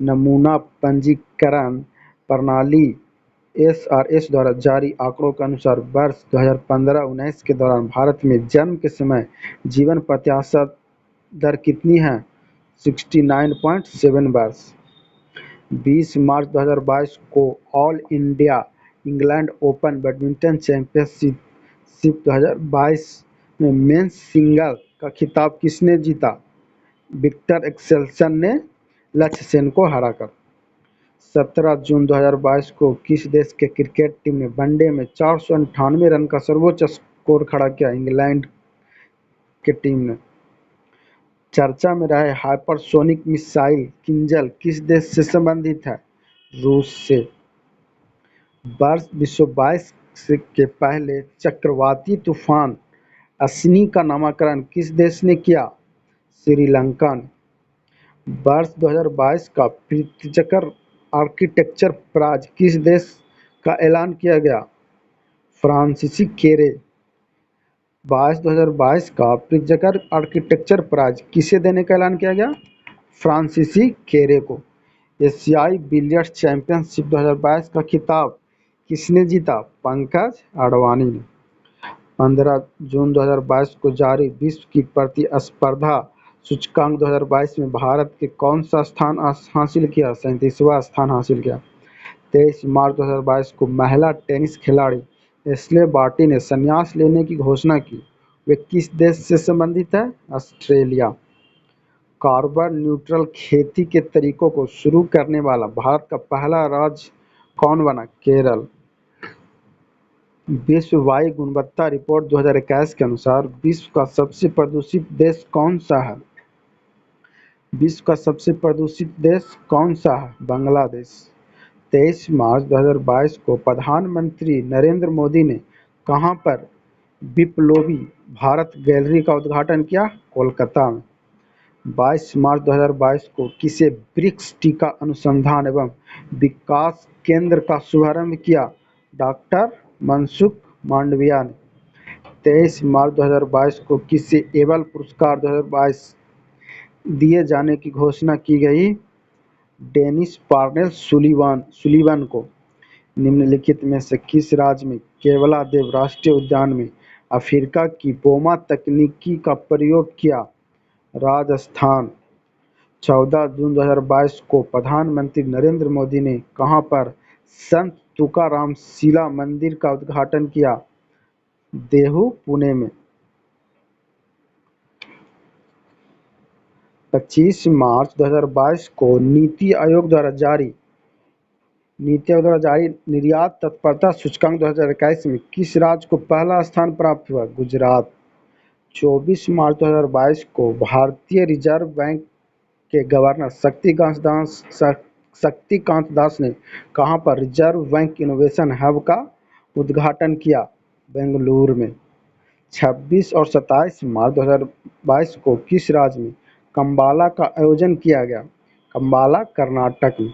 नमूना पंजीकरण प्रणाली एसआरएस द्वारा जारी आंकड़ों के अनुसार वर्ष 2015-19 के दौरान भारत में जन्म के समय जीवन प्रत्याशा दर कितनी है? 69.7 वर्ष। 20 मार्च 2022 को all India England open badminton championship 2022 में मेंस सिंगल का खिताब किसने जीता? विक्टर एक्सेल्सन ने लक्ष्य सेन को हराकर। 17 जून 2022 को किस देश के क्रिकेट टीम ने वनडे में 498 रन का सर्वोच्च स्कोर खड़ा किया? इंग्लैंड की टीम ने। चर्चा में रहे हाइपरसोनिक मिसाइल किंजल किस देश से संबंधित है? रूस से। वर्ष 2022 के पहले चक्रवाती तूफान असनी का नामकरण किस देश ने किया? श्रीलंका ने। वर्ष 2022 का प्रित्जकर आर्किटेक्चर प्राइज किस देश का ऐलान किया गया? फ्रांसीसी केरे। 2022 का प्रित्जकर आर्किटेक्चर प्राइज किसे देने का ऐलान किया गया? फ्रांसीसी केरे को। एशियाई बिलियर्ड्स चैंपियनशिप 2022 का खिताब किसने जीता? पंकज अडवाणी ने। 15 जून 2022 को जारी विश्व की प्रतिस्पर्धा सूचकांक 2022 में भारत के कौन सा स्थान हासिल किया? 37वां स्थान हासिल किया। 23 मार्च 2022 को महिला टेनिस खिलाड़ी एशले बार्टी ने संन्यास लेने की घोषणा की। वे किस देश से संबंधित है? ऑस्ट्रेलिया। कार्बन न्यूट्रल खेती के तरीकों को शुरू करने वाला भारत का पहला राज्य कौन बना? केरल। विश्व वायु गुणवत्ता रिपोर्ट 2021 के अनुसार विश्व का सबसे प्रदूषित देश कौन सा है? विश्व का सबसे प्रदूषित देश कौन सा है? बांग्लादेश। 23 मार्च 2022 को प्रधानमंत्री नरेंद्र मोदी ने कहां पर बिप्लोबी भारत गैलरी का उद्घाटन किया? कोलकाता में। 22 मार्च 2022 को किसे ब्रिक्स टीका अनुसंधान एवं विकास केंद्र का शुभारंभ किया? डॉक्टर मनसुख मांडविया ने। 23 मार्च 2022 को किसे एबल पुरस्कार 2022 दिए जाने की घोषणा की गई? डेनिस पार्नेल सुलिवान को। निम्नलिखित में से किस राज्य में केवलादेव राष्ट्रीय उद्यान में अफ्रीका की बोमा तकनीकी का प्रयोग किया? राजस्थान। 14 जून 2022 को प्रधानमंत्री नरेंद्र मोदी ने कहां पर संत तुकाराम शिला मंदिर का उद्घाटन किया? देहू, पुणे में। 25 मार्च 2022 को नीति आयोग द्वारा जारी निर्यात तत्परता सूचकांक 2021 में किस राज्य को पहला स्थान प्राप्त हुआ? गुजरात। 24 मार्च 2022 को भारतीय रिजर्व बैंक के गवर्नर शक्तिकांत दास ने कहां पर रिजर्व बैंक इनोवेशन हब का उद्घाटन किया? बेंगलुरु में। 26 और 27 मार्च 2022 को किस राज्य में कंबाला का आयोजन किया गया? कंबाला, कर्नाटक में।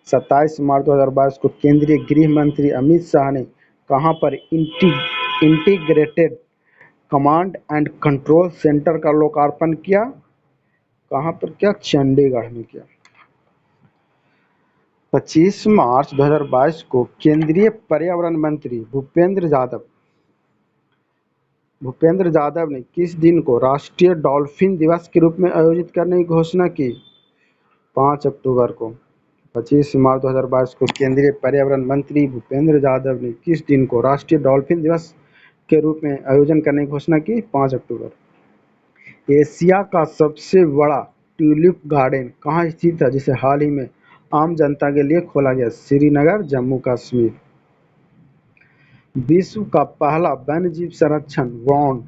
27 मार्च 2022 को केंद्रीय गृह मंत्री अमित शाह ने कहां पर integrated command and control centre का लोकार्पण किया? कहां पर किया? चंडीगढ़ में किया। 25 मार्च 2022 को केंद्रीय पर्यावरण मंत्री भूपेंद्र यादव ने किस दिन को राष्ट्रीय डॉल्फिन दिवस के रूप में आयोजित करने की घोषणा की? 5 अक्टूबर को। 25 मार्च 2022 को केंद्रीय पर्यावरण मंत्री भूपेंद्र यादव ने किस दिन को राष्ट्रीय डॉल्फिन दिवस के रूप में आयोजन करने की घोषणा की? 5 अक्टूबर। एशिया का सबसे बड़ा ट्यूलिप गार्डन कहाँ स्थित है, जिसे हाल ही में आम जनता के लिए खोला गया? श्रीनगर, जम्मू कश्मीर। विश्व का पहला वन्यजीव संरक्षण बॉन्ड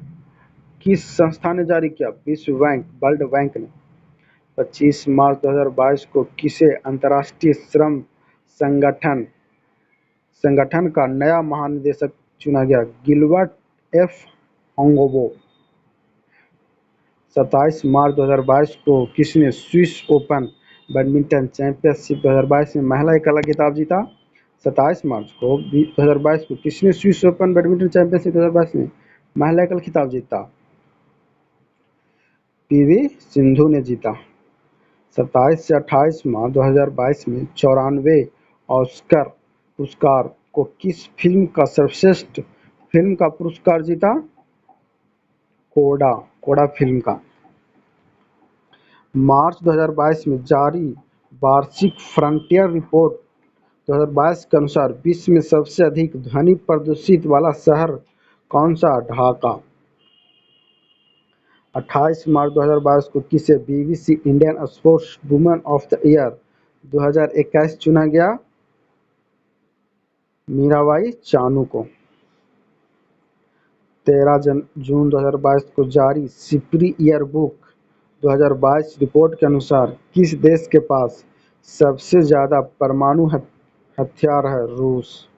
किस संस्था ने जारी किया? वर्ल्ड बैंक ने। 25 मार्च 2022 को किसे अंतर्राष्ट्रीय श्रम संगठन का नया महानिदेशक चुना गया? Gilbert F Houngbo. 27 मार्च 2022 को किसने स्विस ओपन बैडमिंटन चैंपियनशिप 2022 में महिला एकल का खिताब जीता? 27 मार्च को 2022 को किसने स्विस ओपन बैडमिंटन चैंपियनशिप 2022 में महिला एकल खिताब जीता? पीवी सिंधु ने जीता। 27 से 28 मार्च 2022 में 94वें ऑस्कर पुरस्कार को किस फिल्म का सर्वश्रेष्ठ फिल्म का पुरस्कार जीता? कोडा फिल्म का। मार्च 2022 में जारी वार्षिक फ्रंटियर रिपोर्ट 2022 के अनुसार विश्व में सबसे अधिक ध्वनि प्रदूषित वाला शहर कौन सा? ढाका। 28 मार्च 2022 को किसे BBC Indian sports woman of the year 2021 चुना गया? मीराबाई चानू को। 13 जून 2022 को जारी सिपरी ईयर बुक 2022 रिपोर्ट के अनुसार किस देश के पास सबसे ज्यादा परमाणु हथियार है? रूस।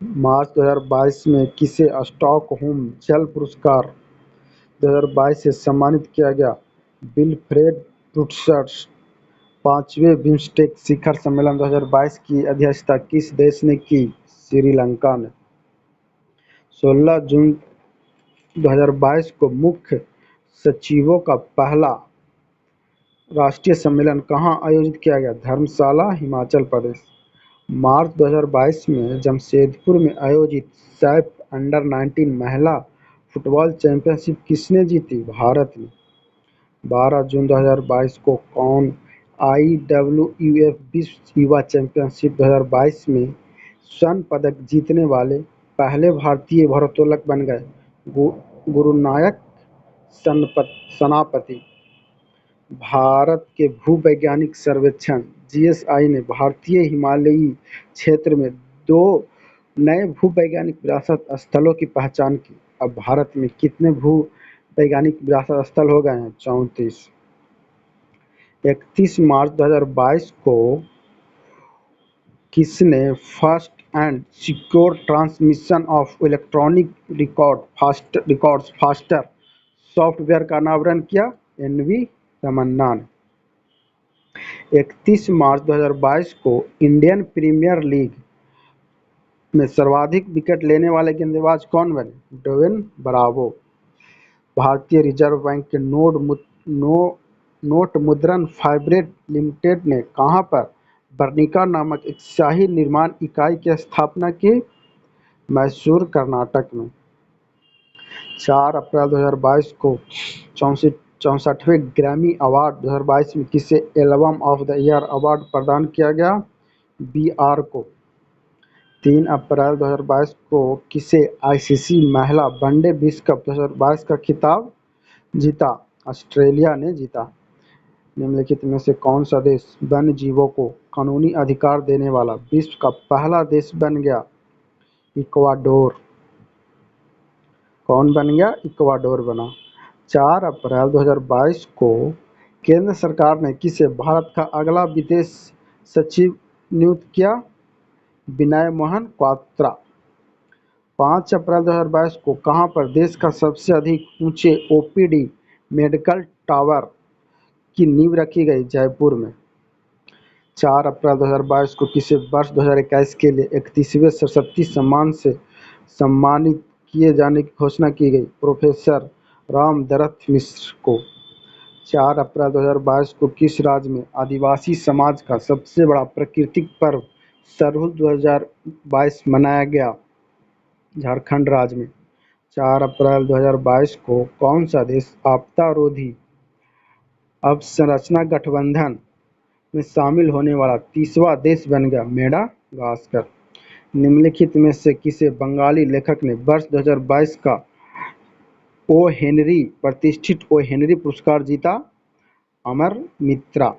मार्च 2022 में किसे स्टॉकहोम जल पुरस्कार 2022 से सम्मानित किया गया? विल्फ्रेड ब्रूट्स। 5वें बिम्स्टेक शिखर सम्मेलन 2022 की अध्यक्षता किस देश ने की? श्रीलंका ने। 16 जून 2022 को मुख्य सचिवों का पहला राष्ट्रीय सम्मेलन कहाँ आयोजित किया गया? धर्मशाला, हिमाचल प्रदेश। मार्च 2022 में जमशेदपुर में आयोजित सैफ अंडर-19 महिला फुटबॉल चैंपियनशिप किसने जीती? भारत ने। 12 जून 2022 को कौन IWF विश्व युवा चैंपियनशिप 2022 में स्वर्ण पदक जीतने वाले पहले भारतीय भारोत्तोलक बन गए। गुरुनानक सेनापति। भारत के भूवैज्ञानिक सर्वेक्षण (जीएसआई) ने भारतीय हिमालयी क्षेत्र में 2 नए भूवैज्ञानिक विरासत स्थलों की पहचान की। अब भारत में कितने भूवैज्ञानिक विरासत स्थल हो गए हैं? 34। 31 मार्च 2022 को किसने first and secure transmission of electronic records faster software का अनावरण किया? एन.वी. रमन्ना ने। 31 मार्च 2022 को इंडियन प्रीमियर लीग में सर्वाधिक विकेट लेने वाले गेंदबाज कौन बने? Devin Bravo. भारतीय रिजर्व बैंक के नोट मुद्रण प्राइवेट लिमिटेड ने कहां पर वर्णिका नामक एक शाही निर्माण इकाई की स्थापना की? मैसूर, कर्नाटक में। 4 अप्रैल 2022 को 64वें ग्रैमी अवार्ड 2022 में किसे album of the year award प्रदान किया गया? बी.आर. को। 3 अप्रैल 2022 को किसे आईसीसी महिला वनडे विश्व कप 2022 का खिताब जीता? ऑस्ट्रेलिया ने जीता। निम्नलिखित में से कौन सा देश वन्य जीवों को कानूनी अधिकार देने वाला विश्व का पहला देश बन गया? इक्वाडोर। कौन बन गया? इक्वाडोर बना। 4 अप्रैल 2022 को केंद्र सरकार ने किसे भारत का अगला विदेश सचिव नियुक्त किया? विनय मोहन क्वात्रा। 5 अप्रैल 2022 को कहां पर देश का सबसे अधिक ऊंचे ओपीडी मेडिकल टावर की नींव रखी गई? जयपुर में। 4 अप्रैल 2022 को किसे वर्ष 2021 के लिए 31वें सरस्वती सम्मान से सम्मानित किए जाने की घोषणा की गई? प्रोफेसर रामदरथ मिश्र को। 4 अप्रैल 2022 को किस राज्य में आदिवासी समाज का सबसे बड़ा प्राकृतिक पर्व सरहुल 2022 मनाया गया? झारखंड राज्य में। 4 अप्रैल 2022 को कौन सा देश आपदारोधी अवसंरचना गठबंधन में शामिल होने वाला 30वां देश बन गया? मेडागास्कर। निम्नलिखित में से किसे बंगाली लेखक ने वर्ष 2022 का प्रतिष्ठित ओ हेनरी पुरस्कार जीता? अमर मित्रा।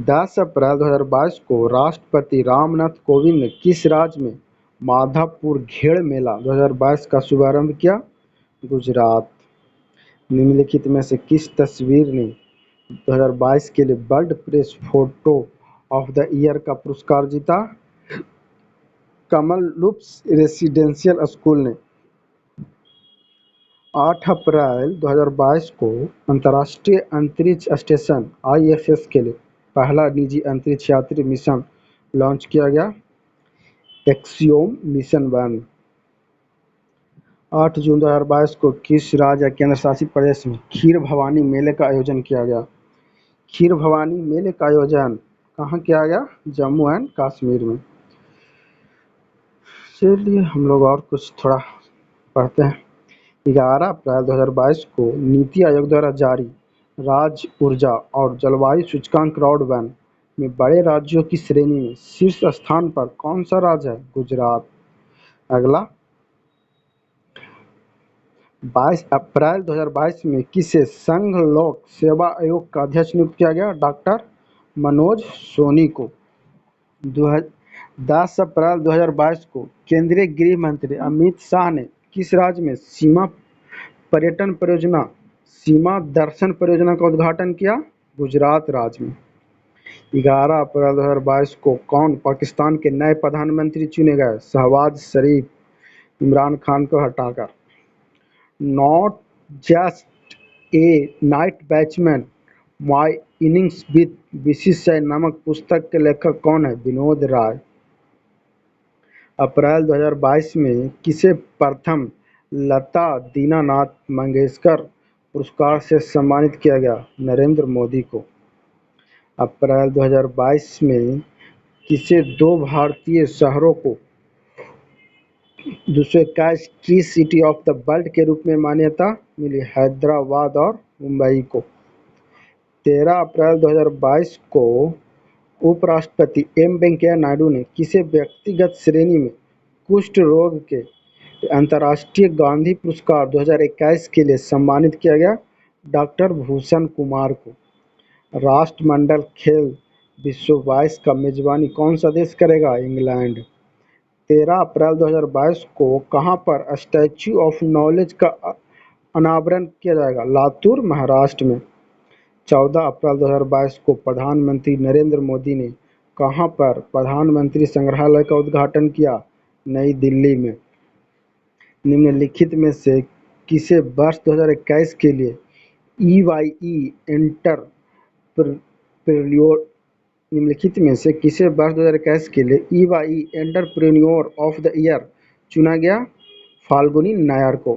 10 अप्रैल 2022 को राष्ट्रपति रामनाथ कोविंद ने किस राज्य में माधवपुर घेड़ मेला 2022 का शुभारंभ किया? गुजरात। निम्नलिखित में से किस तस्वीर ने 2022 के लिए world press photo of the year का पुरस्कार जीता? कमलुप्स रेसिडेंशियल स्कूल ने। 8 अप्रैल 2022 को अंतर्राष्ट्रीय अंतरिक्ष स्टेशन (आईएसएस) के लिए पहला निजी अंतरिक्ष यात्री मिशन लॉन्च किया गया? Axiom mission 1। 8 जून 2022 को किस राज्य या केंद्र शासित प्रदेश में खीर भवानी मेले का आयोजन किया गया? खीर भवानी मेले का आयोजन कहाँ किया गया? जम्मू एंड कश्मीर में। चलिए हम लोग और कुछ थोड़ा पढ़ते हैं। 11 अप्रैल 2022 को नीति आयोग द्वारा जारी राज्य ऊर्जा और जलवायु सूचकांक राउंड 1 में बड़े राज्यों की श्रेणी में शीर्ष स्थान पर कौन सा राज्य है? गुजरात। अगला 22 अप्रैल 2022 में किसे संघ लोक सेवा आयोग का अध्यक्ष नियुक्त किया गया? डॉक्टर मनोज सोनी को। 10 अप्रैल 2022 को केंद्रीय गृह मंत्री अमित शाह ने किस राज्य में सीमा पर्यटन परियोजना सीमा दर्शन परियोजना का उद्घाटन किया? गुजरात राज्य में। 11 अप्रैल 2022 को कौन पाकिस्तान के नए प्रधानमंत्री चुने गए? शहबाज शरीफ, इमरान खान को हटाकर। Not just a night batsman, my innings with BCCI नामक पुस्तक के लेखक कौन है? विनोद राय। अप्रैल 2022 में किसे प्रथम लता दीनानाथ मंगेशकर पुरस्कार से सम्मानित किया गया? नरेंद्र मोदी को। अप्रैल 2022 में किसे 2 भारतीय शहरों को 221 tree city of the world के रूप में मान्यता मिली? हैदराबाद और मुंबई को। 13 अप्रैल 2022 को उपराष्ट्रपति एम वेंकैया नायडू ने किसे व्यक्तिगत श्रेणी में कुष्ठ रोग के अंतर्राष्ट्रीय गांधी पुरस्कार 2021 के लिए सम्मानित किया गया? डॉक्टर भूषण कुमार को। राष्ट्रमंडल खेल विश्व 22 का मेजबानी कौन सा देश करेगा? इंग्लैंड। 13 अप्रैल 2022 को कहां पर स्टैच्यू ऑफ नॉलेज का अनावरण किया जाएगा? लातूर, महाराष्ट्र में। 14 अप्रैल 2022 को प्रधानमंत्री नरेंद्र मोदी ने कहां पर प्रधानमंत्री संग्रहालय का उद्घाटन किया? नई दिल्ली में। निम्नलिखित में से किसे वर्ष 2021 के लिए EYE निम्नलिखित में से किसे वर्ष 2021 के लिए EYE entrepreneur of the year चुना गया? फाल्गुनी नायर को।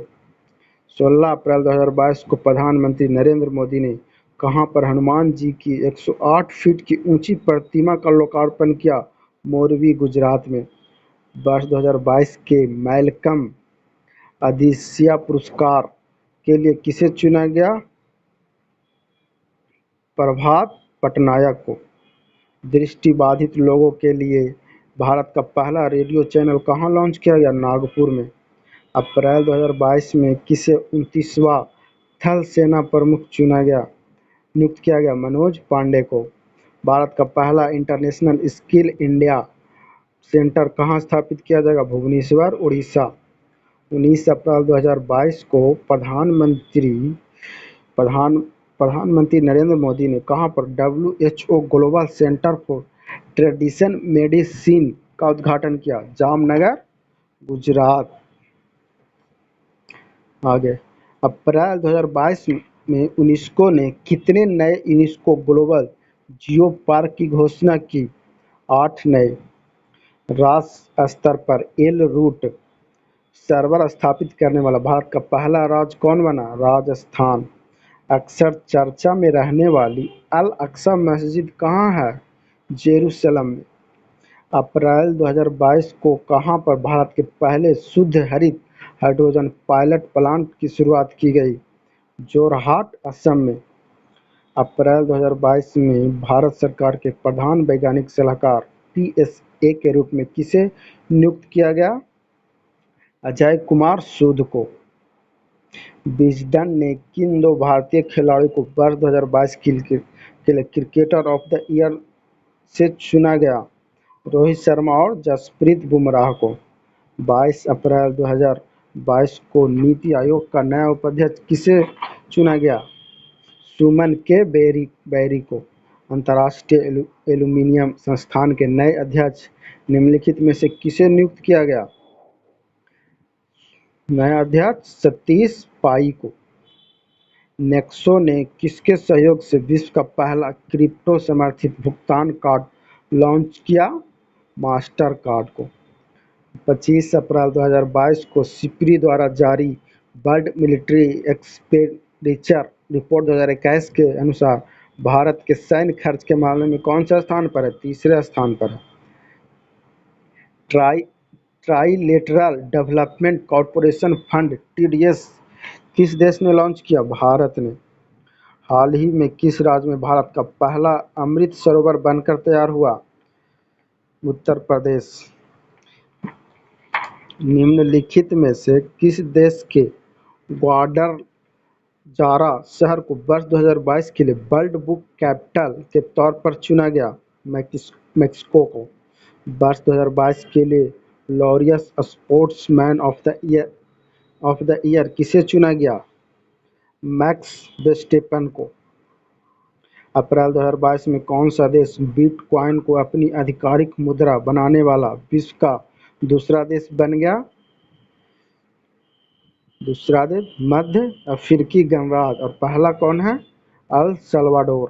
16 अप्रैल 2022 को प्रधानमंत्री नरेंद्र मोदी ने कहां पर हनुमान जी की 108 फीट की ऊंची प्रतिमा का लोकार्पण किया? मोरबी, गुजरात में। वर्ष 2022 के मैल्कम अदिसिया पुरस्कार के लिए किसे चुना गया? प्रभात पटनायक को। दृष्टिबाधित लोगों के लिए भारत का पहला रेडियो चैनल कहां लॉन्च किया गया? नागपुर में। अप्रैल 2022 में किसे 29वां थल सेना प्रमुख नियुक्त किया गया? मनोज पांडे को। भारत का पहला इंटरनेशनल स्किल इंडिया सेंटर कहां स्थापित किया जाएगा? भुवनेश्वर, उड़ीसा। 19 अप्रैल 2022 को प्रधानमंत्री नरेंद्र मोदी ने कहां पर WHO global centre for tradition medicine का उद्घाटन किया? जामनगर, गुजरात। आगे, अप्रैल 2022 में यूनेस्को ने कितने नए यूनेस्को ग्लोबल जियो पार्क की घोषणा की? 8 नए। राष्ट्र स्तर पर एल रूट सर्वर स्थापित करने वाला भारत का पहला राज्य कौन बना? राजस्थान। अक्सर चर्चा में रहने वाली अल अक्सा मस्जिद कहाँ है? जेरूसलम में। अप्रैल 2022 को कहां पर भारत के पहले शुद्ध हरित हाइड्रोजन पायलट प्लांट की शुरुआत की गई? जोरहाट, असम में। अप्रैल 2022 में भारत सरकार के प्रधान वैज्ञानिक सलाहकार PSA के रूप में किसे नियुक्त किया गया? अजय कुमार सूद को। विजडन ने किन 2 भारतीय खिलाड़ियों को वर्ष 2022 के लिए क्रिकेटर ऑफ द ईयर से चुना गया? रोहित शर्मा और जसप्रीत बुमराह को। 22 अप्रैल 2022 को नीति आयोग का नया उपाध्यक्ष किसे चुना गया? सुमन के बेरी को। अंतर्राष्ट्रीय एल्यूमीनियम संस्थान के नए अध्यक्ष निम्नलिखित में से किसे नियुक्त किया गया? नया अध्यक्ष सतीश पाई को। नेक्सो ने किसके सहयोग से विश्व का पहला क्रिप्टो समर्थित भुगतान कार्ड लॉन्च किया? मास्टर कार्ड को। 25 अप्रैल 2022 को सिप्री द्वारा जारी वर्ल्ड मिलिट्री एक्सपेंडिचर रिपोर्ट 2021 के अनुसार भारत के सैन्य खर्च के मामले में कौन सा स्थान पर है? तीसरे स्थान पर है। Trilateral development corporation fund TDS किस देश ने लॉन्च किया? भारत ने। हाल ही में किस राज्य में भारत का पहला अमृत सरोवर बनकर तैयार हुआ? उत्तर प्रदेश। निम्नलिखित में से किस देश के ग्वाडलजारा शहर को वर्ष 2022 के लिए वर्ल्ड बुक कैपिटल के तौर पर चुना गया? मैक्सिको को। वर्ष 2022 के लिए Laureus sportsman of the year किसे चुना गया? मैक्स वेस्टेपन को। अप्रैल 2022 में कौन सा देश बिटकॉइन को अपनी आधिकारिक मुद्रा बनाने वाला विश्व का दूसरा देश बन गया? दूसरा देश मध्य अफ्रीकी गणराज्य। और पहला कौन है? El Salvador.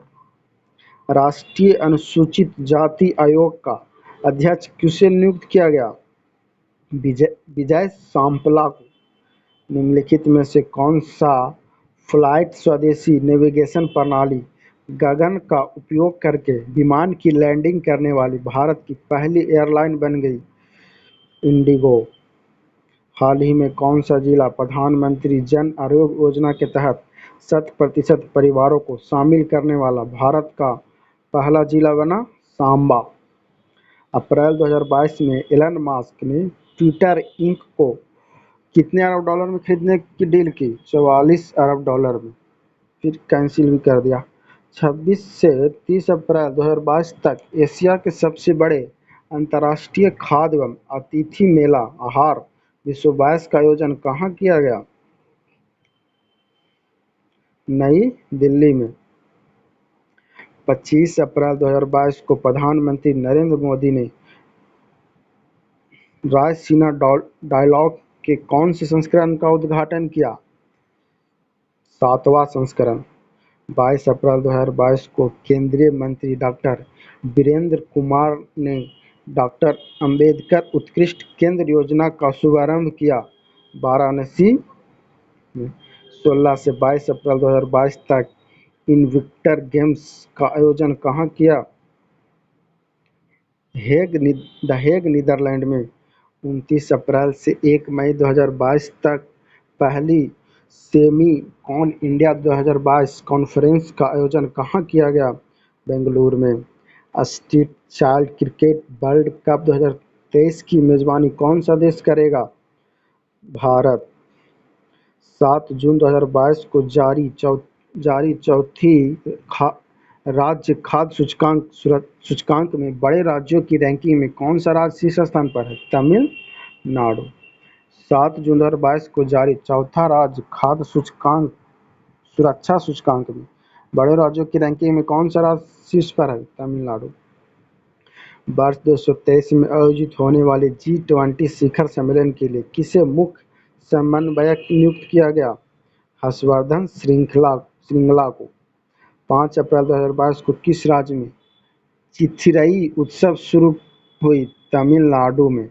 राष्ट्रीय अनुसूचित जाति आयोग का अध्यक्ष किसे नियुक्त किया गया? विजय सांपला को। निम्नलिखित में से कौन सा फ्लाइट स्वदेशी नेविगेशन प्रणाली गगन का उपयोग करके विमान की लैंडिंग करने वाली भारत की पहली एयरलाइन बन गई? इंडिगो। हाल ही में कौन सा जिला प्रधानमंत्री जन आरोग्य योजना के तहत 100% परिवारों को शामिल करने वाला भारत का पहला जिला बना सांबा। अप्रैल 2022 में एलन मस्क ने ट्विटर इंक को कितने अरब डॉलर में खरीदने की डील की? 44 अरब डॉलर में, फिर कैंसिल भी कर दिया। 26 से 30 अप्रैल 2022 तक एशिया के सबसे बड़े अंतर्राष्ट्रीय खाद्य एवं अतिथि मेला आहार विश्व 22 का आयोजन कहाँ किया गया? नई दिल्ली में। 25 अप्रैल 2022 को प्रधानमंत्री नरेंद्र मोदी ने रायसीना डायलॉग के कौन से संस्करण का उद्घाटन किया? 7वां संस्करण। 22 अप्रैल 2022 को केंद्रीय मंत्री डॉक्टर वीरेंद्र कुमार ने डॉक्टर अंबेडकर उत्कृष्ट केंद्र योजना का शुभारंभ किया वाराणसी में। 16 से 22 अप्रैल 2022 तक इनविक्टर गेम्स का आयोजन कहाँ किया? द हेग नीदरलैंड में। 29 अप्रैल से 1 मई 2022 तक पहली सेमी कॉन इंडिया 2022 कॉन्फ्रेंस का आयोजन कहाँ किया गया? बेंगलुरु में। Street child cricket world cup 2023 की मेजबानी कौन सा देश करेगा? भारत। 7 जून 2022 को जारी चौथी राज्य खाद्य सूचकांक में बड़े राज्यों की रैंकिंग में कौन सा राज्य शीर्ष स्थान पर है? तमिलनाडु। 7 जून 2022 को जारी चौथा राज्य खाद्य सुरक्षा सूचकांक में बड़े राज्यों की रैंकिंग में कौन सा राज्य शीर्ष पर है? तमिलनाडु। वर्ष 2023 में आयोजित होने वाले G20 शिखर सम्मेलन के लिए किसे मुख्य समन्वयक नियुक्त किया गया? हर्षवर्धन श्रृंगला को। 5 अप्रैल 2022 को किस राज्य में चिथिरई उत्सव शुरू हुई? तमिलनाडु में।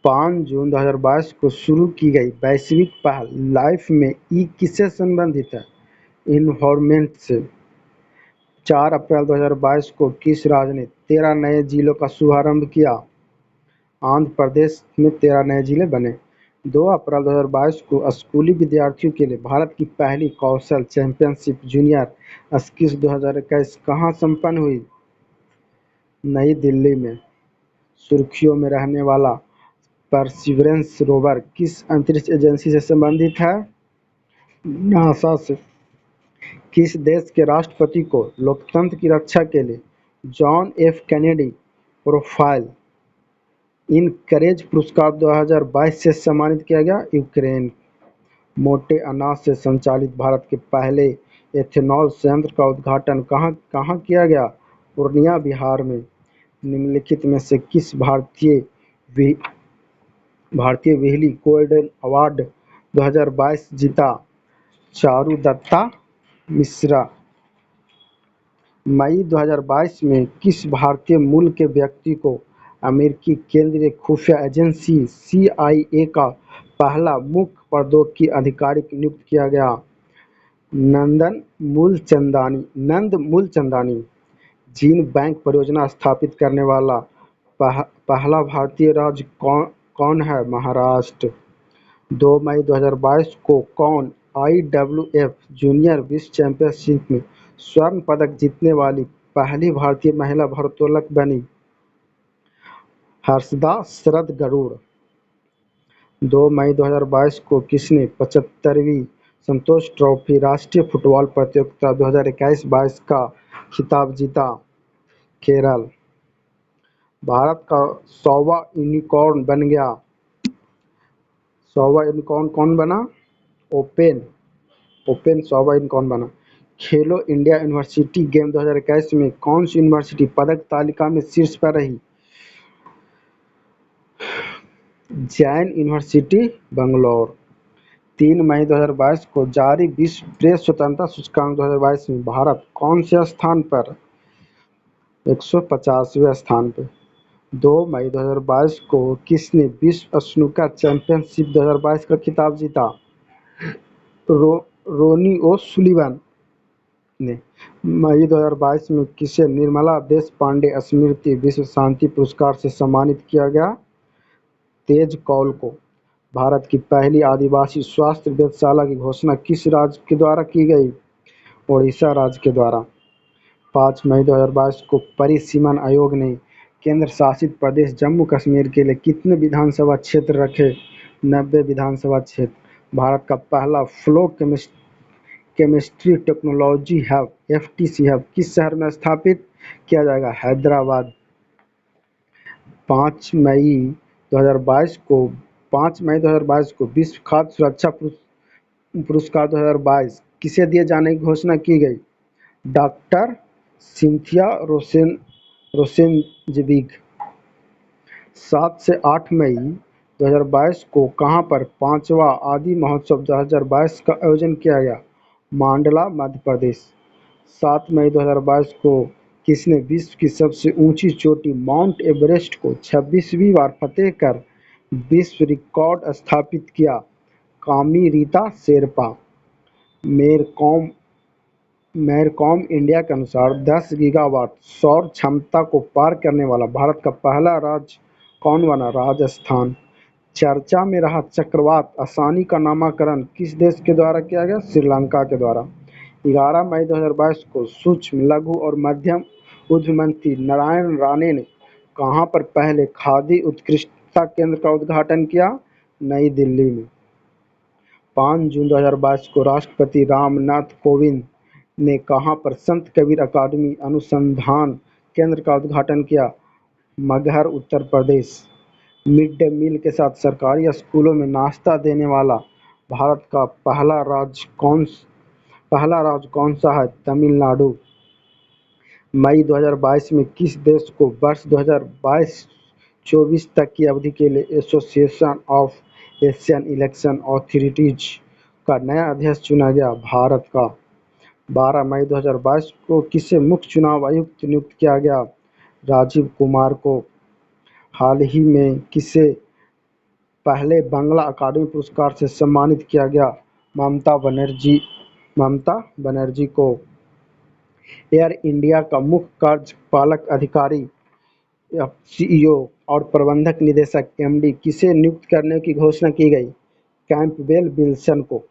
5 जून 2022 को शुरू की गई वैश्विक पहल लाइफ में ई किससे संबंधित है? इन्वायरमेंट से। 4 अप्रैल 2022 को किस राज्य ने 13 नए जिलों का शुभारंभ किया? आंध्र प्रदेश में 13 नए जिले बने। 2 अप्रैल 2022 को स्कूली विद्यार्थियों के लिए भारत की पहली कौशल चैंपियनशिप जूनियर स्किल्स 2021 कहाँ संपन्न हुई? नई दिल्ली में। सुर्खियों में रहने वाला परसिवरेंस रोवर किस अंतरिक्ष एजेंसी से संबंधित है? नासा से। किस देश के राष्ट्रपति को लोकतंत्र की रक्षा के लिए John F Kennedy profile in courage पुरस्कार 2022 से सम्मानित किया गया? यूक्रेन। मोटे अनाज से संचालित भारत के पहले एथेनॉल संयंत्र का उद्घाटन कहाँ किया गया? पूर्णिया, बिहार में। निम्नलिखित में से किस भारतीय विहली गोल्डन अवार्ड 2022 जीता? चारुदत्ता मिश्रा। मई 2022 में किस भारतीय मूल के व्यक्ति को अमेरिकी केंद्रीय खुफिया एजेंसी CIA का पहला मुख्य प्रौद्योगिकी अधिकारी नियुक्त किया गया? नंद मूलचंदानी। जीन बैंक परियोजना स्थापित करने वाला पहला भारतीय राज्य कौन है? महाराष्ट्र। 2 मई 2022 को कौन IWF जूनियर विश्व चैंपियनशिप में स्वर्ण पदक जीतने वाली पहली भारतीय महिला भारोत्तोलक बनी? हर्षदा शरद गरुड़। 2 मई 2022 को किसने 75वीं संतोष ट्रॉफी राष्ट्रीय फुटबॉल प्रतियोगिता 2021-22 का खिताब जीता? केरल। भारत का 100वां यूनिकॉर्न बन गया। 100वां यूनिकॉर्न कौन बना? ओपन 100वां यूनिकॉर्न बना। खेलो इंडिया यूनिवर्सिटी गेम 2021 में कौन सी यूनिवर्सिटी पदक तालिका में शीर्ष पर रही? जैन यूनिवर्सिटी बेंगलोर। 3 मई 2022 को जारी विश्व प्रेस स्वतंत्रता सूचकांक 2022 में भारत कौन से स्थान पर? 150वें स्थान पर। 2 मई 2022 को किसने विश्व स्नूकर चैंपियनशिप 2022 का खिताब जीता? रोनी ओसुलिवन ने। मई 2022 में किसे निर्मला देशपांडे स्मृति विश्व शांति पुरस्कार से सम्मानित किया गया? तेज कौल को। भारत की पहली आदिवासी स्वास्थ्य वेधशाला की घोषणा किस राज्य के द्वारा की गई? ओडिशा राज्य के द्वारा। 5 मई 2022 को परिसीमन आयोग ने केंद्र शासित प्रदेश जम्मू कश्मीर के लिए कितने विधानसभा क्षेत्र रखे? 90 विधानसभा क्षेत्र। भारत का पहला flow chemistry technology hub (FTC) hub किस शहर में स्थापित किया जाएगा? हैदराबाद। 5 मई 2022 को 5 मई 2022 को विश्व खाद्य सुरक्षा पुरस्कार 2022 किसे दिए जाने की घोषणा की गई? Doctor Cynthia रोसेनज़बीग। 7 से 8 मई 2022 को कहां पर पांचवा आदि महोत्सव 2022 का आयोजन किया गया? मांडला, मध्य प्रदेश। 7 मई 2022 को किसने विश्व की सबसे ऊंची चोटी माउंट एवरेस्ट को 26वीं बार फतेह कर विश्व रिकॉर्ड स्थापित किया? कामी रीता शेरपा। मैरकॉम इंडिया के अनुसार 10 गीगावाट सौर क्षमता को पार करने वाला भारत का पहला राज्य कौन बना? राजस्थान। चर्चा में रहा चक्रवात असानी का नामकरण किस देश के द्वारा किया गया? श्रीलंका के द्वारा। 11 मई 2022 को सूक्ष्म, लघु और मध्यम उद्यम मंत्री नारायण राणे ने कहां पर पहले खादी उत्कृष्टता केंद्र का उद्घाटन किया? नई दिल्ली में। 5 जून 2022 को राष्ट्रपति रामनाथ कोविंद ने कहां पर संत कबीर अकादमी अनुसंधान केंद्र का उद्घाटन किया? Maghar, Uttar Pradesh. Mid day meal के साथ सरकारी स्कूलों में नाश्ता देने वाला भारत का पहला राज्य कौन सा है? तमिलनाडु। मई 2022 में किस देश को वर्ष 2022-24 तक की अवधि के लिए association of Asian election authorities का नया अध्यक्ष चुना गया? भारत का। 12 मई 2022 को किसे मुख्य चुनाव आयुक्त नियुक्त किया गया? राजीव कुमार को। हाल ही में किसे पहले बांग्ला अकादमी पुरस्कार से सम्मानित किया गया? ममता बनर्जी को। एयर इंडिया का मुख्य कार्यपालक अधिकारी सीईओ और प्रबंधक निदेशक एमडी किसे नियुक्त करने की घोषणा की गई? कैंपबेल विल्सन को।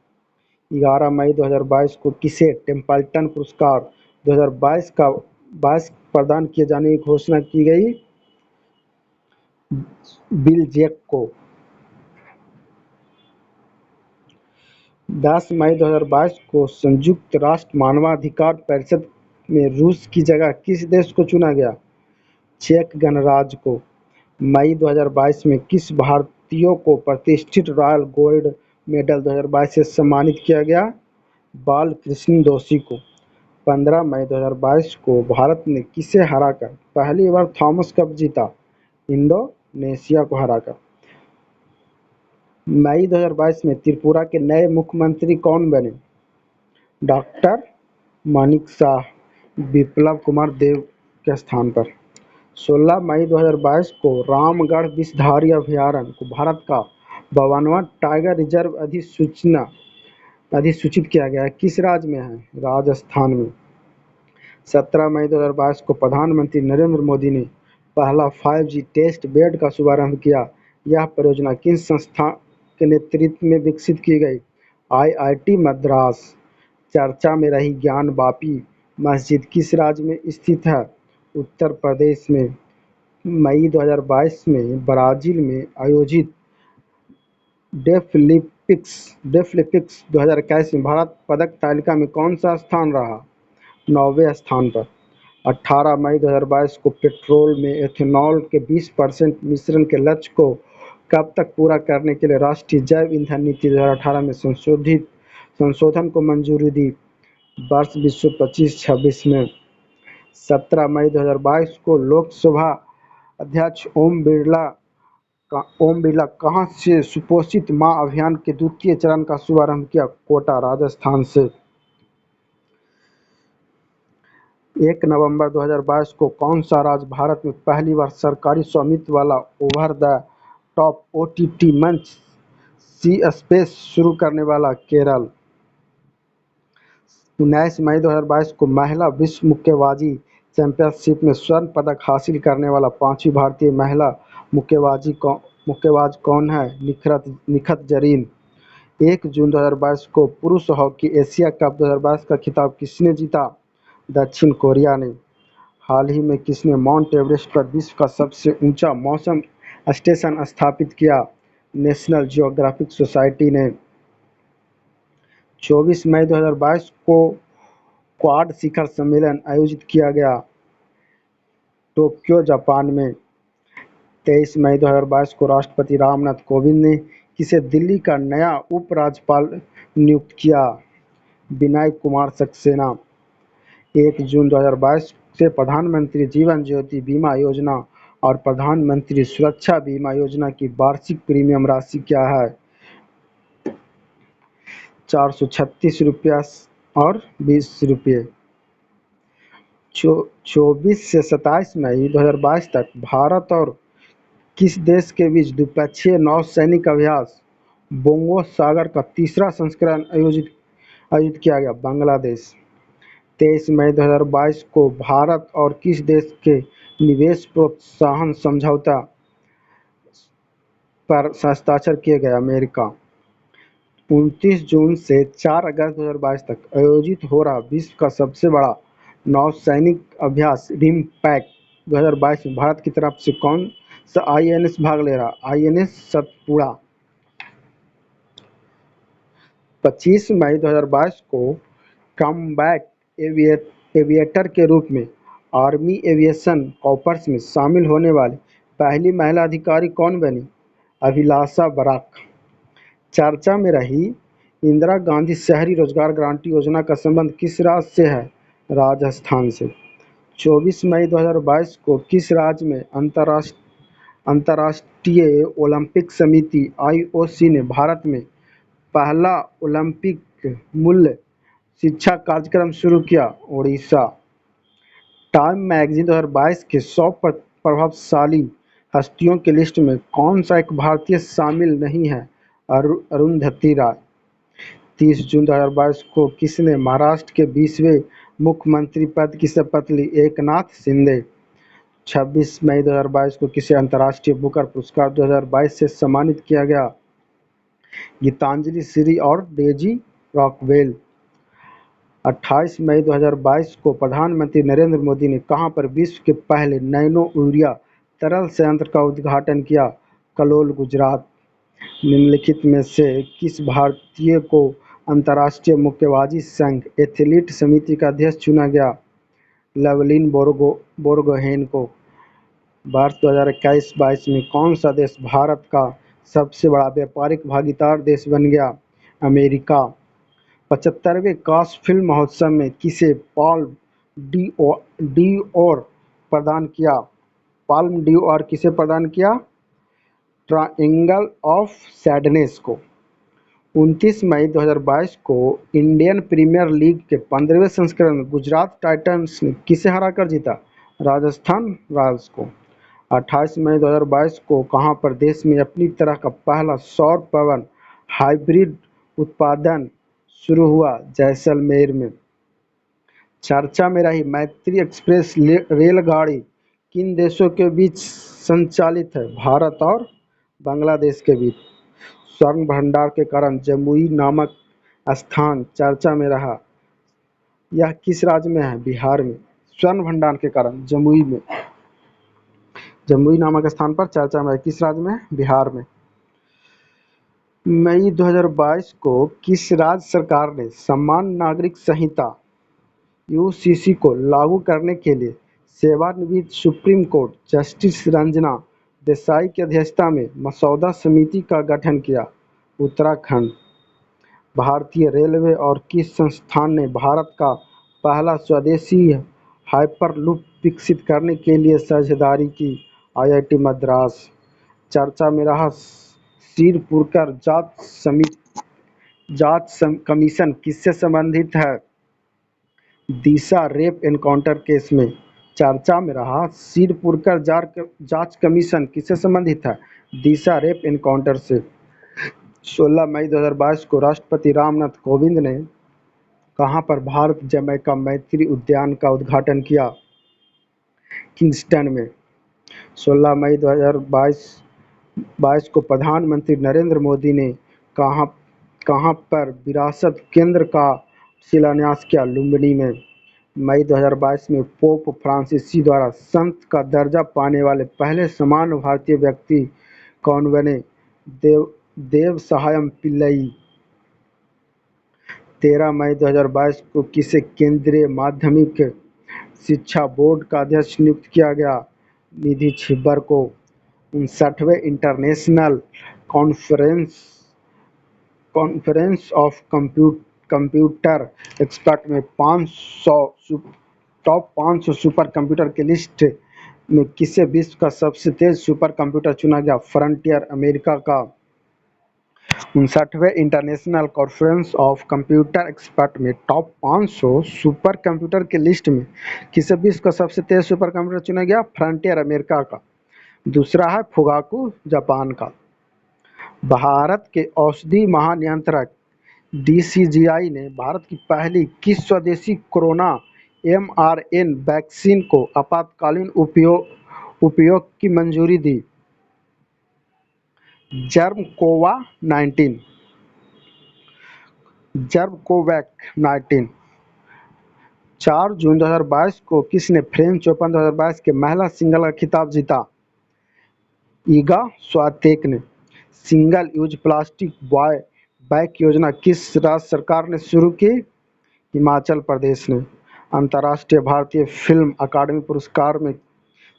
11 मई 2022 को किसे टेम्पल्टन पुरस्कार 2022 प्रदान किए जाने की घोषणा की गई? बिल जेक को। 10 मई 2022 को संयुक्त राष्ट्र मानवाधिकार परिषद में रूस की जगह किस देश को चुना गया? चेक गणराज्य को। मई 2022 में किस भारतीय को प्रतिष्ठित रॉयल गोल्ड मेडल 2022 से सम्मानित किया गया? बालकृष्ण दोषी को। 15 मई 2022 को भारत ने किसे हराकर पहली बार थॉमस कप जीता? इंडोनेशिया को हराकर। मई 2022 में त्रिपुरा के नए मुख्यमंत्री कौन बने? डॉक्टर मानिक शाह, बिप्लब कुमार देब के स्थान पर। 16 मई 2022 को रामगढ़ विषधारी अभयारण्य को भारत का 52वां टाइगर रिजर्व अधिसूचित किया गया है? किस राज्य में है? राजस्थान में। 17 मई 2022 को प्रधानमंत्री नरेंद्र मोदी ने पहला 5G टेस्ट बेड का शुभारंभ किया। यह परियोजना किस संस्था के नेतृत्व में विकसित की गई? आईआईटी मद्रास। चर्चा में रही ज्ञान वापी मस्जिद किस राज्य में स्थित है? उत्तर प्रदेश में। मई 2022 में ब्राजील में आयोजित डेफलिम्पिक्स 2021 में भारत पदक तालिका में कौन सा स्थान रहा? 9वें स्थान पर। 18 मई 2022 को पेट्रोल में एथेनॉल के 20% मिश्रण के लक्ष्य को कब तक पूरा करने के लिए राष्ट्रीय जैव ईंधन नीति 2018 में संशोधन को मंजूरी दी? वर्ष 2025-26 में। 17 मई 2022 को लोकसभा अध्यक्ष ओम बिरला कहां से सुपोषित मां अभियान के द्वितीय चरण का शुभारंभ किया? कोटा, राजस्थान से। 1 नवंबर 2022 को कौन सा राज्य भारत में पहली बार सरकारी स्वामित्व वाला ओवर द टॉप ओटीटी मंच सी स्पेस शुरू करने वाला? केरल। 19 मई 2022 को महिला विश्व मुक्केबाजी चैंपियनशिप में स्वर्ण पदक हासिल करने वाला 5वीं भारतीय महिला मुक्केबाज मुक्केबाज कौन है? निखत जरीन। 1 जून 2022 को पुरुष हॉकी एशिया कप 2022 का खिताब किसने जीता? दक्षिण कोरिया ने। हाल ही में किसने माउंट एवरेस्ट पर विश्व का सबसे ऊंचा मौसम स्टेशन स्थापित किया? नेशनल जियोग्राफिक सोसाइटी ने। 24 मई 2022 को क्वाड शिखर सम्मेलन आयोजित किया गया, टोक्यो, जापान में। 23 मई 2022 को राष्ट्रपति रामनाथ कोविंद ने किसे दिल्ली का नया उपराज्यपाल नियुक्त किया? विनय कुमार सक्सेना। 1 जून 2022 से प्रधानमंत्री जीवन ज्योति बीमा योजना और प्रधानमंत्री सुरक्षा बीमा योजना की वार्षिक प्रीमियम राशि क्या है? 436 रुपया और 20 रुपये। 24 से 27 मई 2022 तक भारत और किस देश के बीच द्विपक्षीय नौसैनिक अभ्यास बोंगो सागर का तीसरा संस्करण आयोजित किया गया? बांग्लादेश। 23 मई 2022 को भारत और किस देश के निवेश प्रोत्साहन समझौता पर हस्ताक्षर किए गए? अमेरिका। 29 जून से 4 अगस्त 2022 तक आयोजित हो रहा विश्व का सबसे बड़ा नौसैनिक अभ्यास रिमपैक 2022 में भारत की तरफ से कौन सा आईएनएस भाग ले रहा? आईएनएस सतपुड़ा। 25 मई 2022 को कॉम्बैट एविएटर के रूप में आर्मी एविएशन कॉर्प्स में शामिल होने वाली पहली महिला अधिकारी कौन बनी? अभिलाषा बराक। चर्चा में रही इंदिरा गांधी शहरी रोजगार गारंटी योजना का संबंध किस राज्य से है? राजस्थान से। 24 मई 2022 को किस राज्य में अंतर्राष्ट्रीय ओलंपिक समिति (आईओसी) ने भारत में पहला ओलंपिक मूल्य शिक्षा कार्यक्रम शुरू किया? ओडिशा। टाइम मैगजीन 2022 के 100 प्रभावशाली हस्तियों की लिस्ट में कौन सा एक भारतीय शामिल नहीं है? अरुंधति राय। 30 जून 2022 को किसने महाराष्ट्र के 20वें मुख्यमंत्री पद की शपथ ली? एकनाथ शिंदे। 26 मई 2022 को किसे अंतर्राष्ट्रीय बुकर पुरस्कार 2022 से सम्मानित किया गया? गीतांजलि श्री और डेजी रॉकवेल। 28 मई 2022 को प्रधानमंत्री नरेंद्र मोदी ने कहां पर विश्व के पहले नैनो यूरिया तरल संयंत्र का उद्घाटन किया? कलोल, गुजरात। निम्नलिखित में से किस भारतीय को अंतर्राष्ट्रीय मुक्केबाजी संघ एथलीट समिति का अध्यक्ष चुना गया? लवलिन बोरगोहेन को। वर्ष 2021-22 में कौन सा देश भारत का सबसे बड़ा व्यापारिक भागीदार देश बन गया? अमेरिका। 75वें कांस फिल्म महोत्सव में किसे पाल्म डिओर प्रदान किया? पाल्म डिओर किसे प्रदान किया? ट्रायंगल ऑफ सैडनेस को। 29 मई 2022 को इंडियन प्रीमियर लीग के 15वें संस्करण में गुजरात टाइटंस ने किसे हराकर जीता? राजस्थान रॉयल्स को। 28 मई 2022 को कहां पर देश में अपनी तरह का पहला सौर पवन हाइब्रिड उत्पादन शुरू हुआ? जैसलमेर में। चर्चा में रही मैत्री एक्सप्रेस रेलगाड़ी किन देशों के बीच संचालित है? भारत और बांग्लादेश के बीच। स्वर्ण भंडार के कारण जमुई नामक स्थान चर्चा में रहा, यह किस राज्य में है? बिहार में। स्वर्ण भंडार के कारण जमुई नामक स्थान पर चर्चा में है, किस राज्य में? बिहार में। मई 2022 को किस राज्य सरकार ने समान नागरिक संहिता यूसीसी को लागू करने के लिए सेवानिवृत्त supreme court justice Ranjana Desai की अध्यक्षता में मसौदा समिति का गठन किया? उत्तराखंड। भारतीय रेलवे और किस संस्थान ने भारत का पहला स्वदेशी हाइपरलूप विकसित करने के लिए साझेदारी की? आईआईटी मद्रास। चर्चा में रहा सिरपुरकर जांच कमीशन किससे संबंधित है? दिशा रेप एनकाउंटर केस में। चर्चा में रहा सिरपुरकर जांच कमीशन किससे संबंधित है? दिशा रेप एनकाउंटर से। 16 मई 2022 को राष्ट्रपति रामनाथ कोविंद ने कहां पर भारत जमैका मैत्री उद्यान का उद्घाटन किया? किंगस्टन में। 16 मई 2022 2022 को प्रधानमंत्री नरेंद्र मोदी ने कहाँ कहाँ पर विरासत केंद्र का शिलान्यास किया? लुम्बिनी में। मई 2022 में पोप फ्रांसिस द्वारा संत का दर्जा पाने वाले पहले सामान्य भारतीय व्यक्ति कौन बने? देवसहायम पिल्लई। 13 मई 2022 को किसे केंद्रीय माध्यमिक शिक्षा बोर्ड का अध्यक्ष नियुक्त किया गया? निधि छिब्बर को। 59वें international conference conference of computer expert में 500 टॉप 500 सुपर कंप्यूटर की लिस्ट में किसे विश्व का सबसे तेज सुपर कंप्यूटर चुना गया? फ्रंटियर अमेरिका का। 59वें international conference of computer expert में टॉप 500 सुपर कंप्यूटर की लिस्ट में किसे विश्व का सबसे तेज सुपर कंप्यूटर चुना गया? फ्रंटियर अमेरिका का। दूसरा है फुगाकू, जापान का। भारत के औषधि महानियंत्रक डीसीजीआई ने भारत की पहली किस स्वदेशी कोरोना एमआरएन वैक्सीन को आपातकालीन उपयोग की मंजूरी दी? जर्म-कोवैक-19। 4 जून 2022 को किसने फ्रेंच ओपन 2022 के महिला सिंगल का खिताब जीता? ईगा स्वातेक ने। सिंगल यूज प्लास्टिक बैक योजना किस राज्य सरकार ने शुरू की? हिमाचल प्रदेश ने। अंतर्राष्ट्रीय भारतीय फिल्म अकादमी पुरस्कार में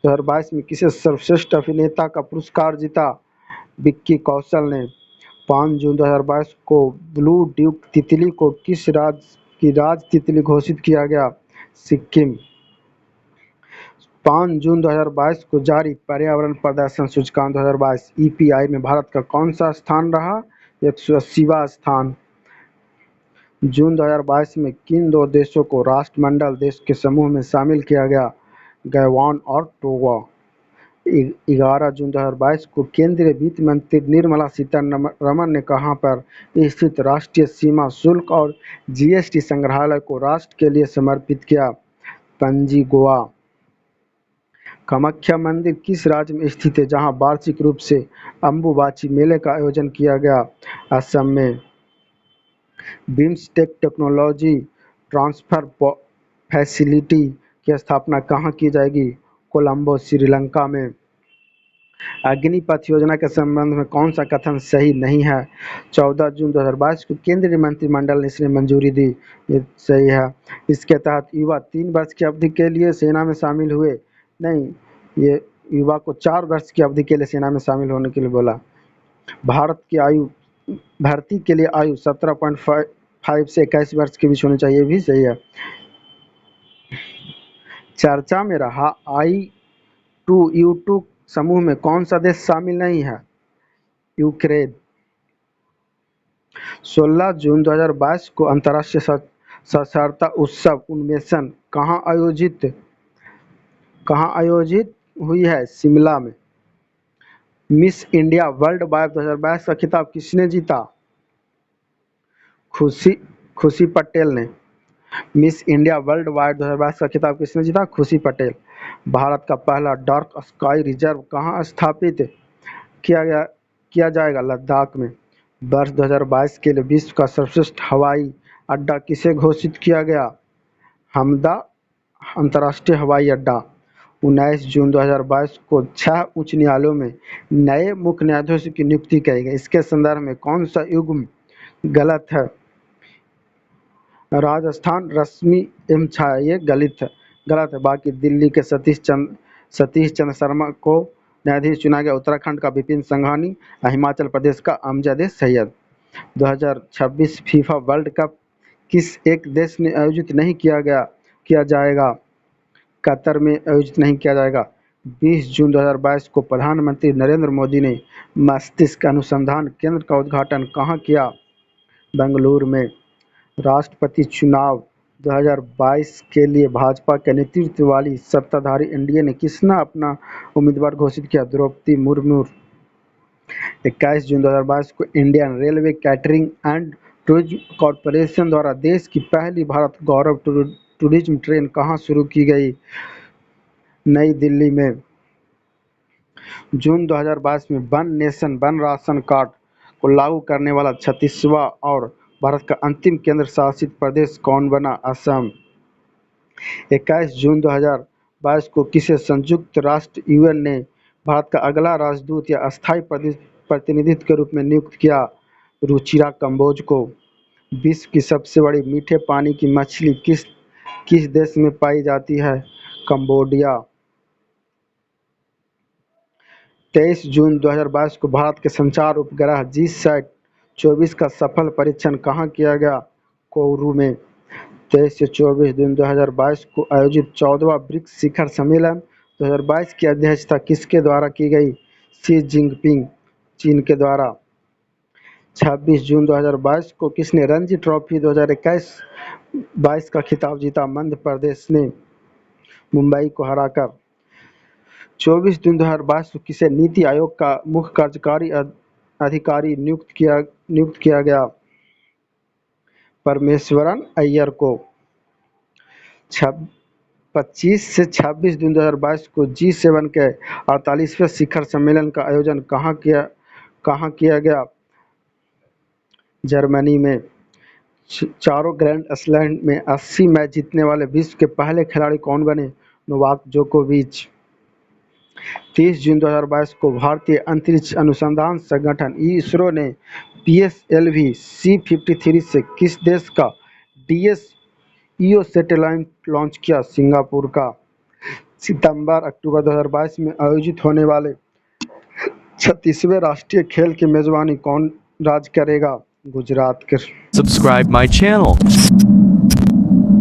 2022 में किसे सर्वश्रेष्ठ अभिनेता का पुरस्कार जीता? विक्की कौशल ने। 5 जून 2022 को ब्लू ड्यूक तितली को किस राज्य की राज तितली घोषित किया गया? सिक्किम। 5 जून 2022 को जारी पर्यावरण प्रदर्शन सूचकांक 2022 ईपीआई में भारत का कौन सा स्थान रहा? 180वां स्थान। जून 2022 में किन दो देशों को राष्ट्रमंडल देश के समूह में शामिल किया गया? गैबॉन और टोगो। 11 जून 2022 को केंद्रीय वित्त मंत्री निर्मला सीतारमण ने कहाँ पर स्थित राष्ट्रीय सीमा शुल्क और जीएसटी संग्रहालय को राष्ट्र के लिए समर्पित किया? पणजी, गोवा। कामाख्या मंदिर किस राज्य में स्थित है जहां वार्षिक रूप से अम्बुबाची मेले का आयोजन किया गया? असम में। बिम्सटेक टेक्नोलॉजी ट्रांसफर फैसिलिटी की स्थापना कहाँ की जाएगी? कोलंबो, श्रीलंका में। अग्निपथ योजना के संबंध में कौन सा कथन सही नहीं है? 14 जून 2022 को केंद्रीय मंत्रिमंडल ने इसने मंजूरी दी। ये सही है। इसके तहत युवा 3 वर्ष की अवधि के लिए सेना में शामिल हुए। नहीं, ये युवा को 4 वर्ष की अवधि के लिए सेना में शामिल होने के लिए बोला। भारत की आयु भर्ती के लिए आयु 17.5 से 21 वर्ष के बीच होनी चाहिए, भी सही है। चर्चा में रहा I2U2 समूह में कौन सा देश शामिल नहीं है? यूक्रेन। 16 जून 2022 को अंतर्राष्ट्रीय साक्षरता उत्सव उन्मेषण कहाँ आयोजित हुई है? शिमला में। मिस इंडिया वर्ल्ड वाइड 2022 का खिताब किसने जीता? खुशी पटेल ने। मिस इंडिया वर्ल्ड वाइड 2022 का खिताब किसने जीता? खुशी पटेल। भारत का पहला डार्क स्काई रिजर्व कहाँ स्थापित किया जाएगा? लद्दाख में। वर्ष 2022 के लिए विश्व का सर्वश्रेष्ठ हवाई अड्डा किसे घोषित किया गया? हमदा अंतर्राष्ट्रीय हवाई अड्डा। 19 जून 2022 को 6 उच्च न्यायालयों में नए मुख्य न्यायाधीशों की नियुक्ति की गई। इसके संदर्भ में कौन सा युग्म गलत है? राजस्थान रश्मि एम छाया, ये गलत है। बाकी दिल्ली के सतीश चंद्र शर्मा को न्यायाधीश चुना गया। उत्तराखंड का विपिन संघानी, हिमाचल प्रदेश का Amjad Syed. 2026 FIFA world cup किस एक देश में आयोजित नहीं किया जाएगा? कतर में आयोजित नहीं किया जाएगा। 20 जून 2022 को प्रधानमंत्री नरेंद्र मोदी ने मस्तिष्क अनुसंधान केंद्र का उद्घाटन कहाँ किया? बेंगलुरु में। राष्ट्रपति चुनाव 2022 के लिए भाजपा के नेतृत्व वाली सत्ताधारी एनडीए ने किसने अपना उम्मीदवार घोषित किया? द्रौपदी मुर्मू। 21 जून 2022 को Indian railway catering and tourism corporation द्वारा देश की पहली भारत गौरव टूरिज्म ट्रेन कहाँ शुरू की गई? नई दिल्ली में। जून 2022 में one nation one ration card को लागू करने वाला 36वां और भारत का अंतिम केंद्र शासित प्रदेश कौन बना? असम। 21 जून 2022 को किसे संयुक्त राष्ट्र यूएन ने भारत का अगला राजदूत या अस्थायी प्रतिनिधि के रूप में नियुक्त किया? रुचिरा कंबोज को। विश्व की सबसे बड़ी मीठे पानी की मछली किस किस देश में पाई जाती है? कंबोडिया। 23 जून 2022 को भारत के संचार उपग्रह जीसैट-24 का सफल परीक्षण कहाँ किया गया? कोउरू में। 23 से 24 जून 2022 को आयोजित 14वां ब्रिक्स शिखर सम्मेलन 2022 की अध्यक्षता किसके द्वारा की गई? शी जिनपिंग, चीन के द्वारा। 26 जून 2022 को किसने रणजी ट्रॉफी 2021-22 का खिताब जीता? मध्य प्रदेश ने मुंबई को हराकर। 24 जून 2022 को किसे नीति आयोग का मुख्य कार्यकारी अधिकारी नियुक्त किया गया? परमेश्वरन अय्यर को। 25 से 26 जून 2022 को G7 के 48वें शिखर सम्मेलन का आयोजन कहाँ किया गया? जर्मनी में। चारों ग्रैंड स्लैम में 80 मैच जीतने वाले विश्व के पहले खिलाड़ी कौन बने? नोवाक जोकोविच। 30 जून 2022 को भारतीय अंतरिक्ष अनुसंधान संगठन इसरो ने PSLV C-53 से किस देश का DSEO सैटेलाइट लॉन्च किया? सिंगापुर का। सितंबर-अक्टूबर 2022 में आयोजित होने वाले 36वें राष्ट्रीय खेल की मेजबानी कौन राज्य करेगा? गुजरात के।
Subscribe my channel.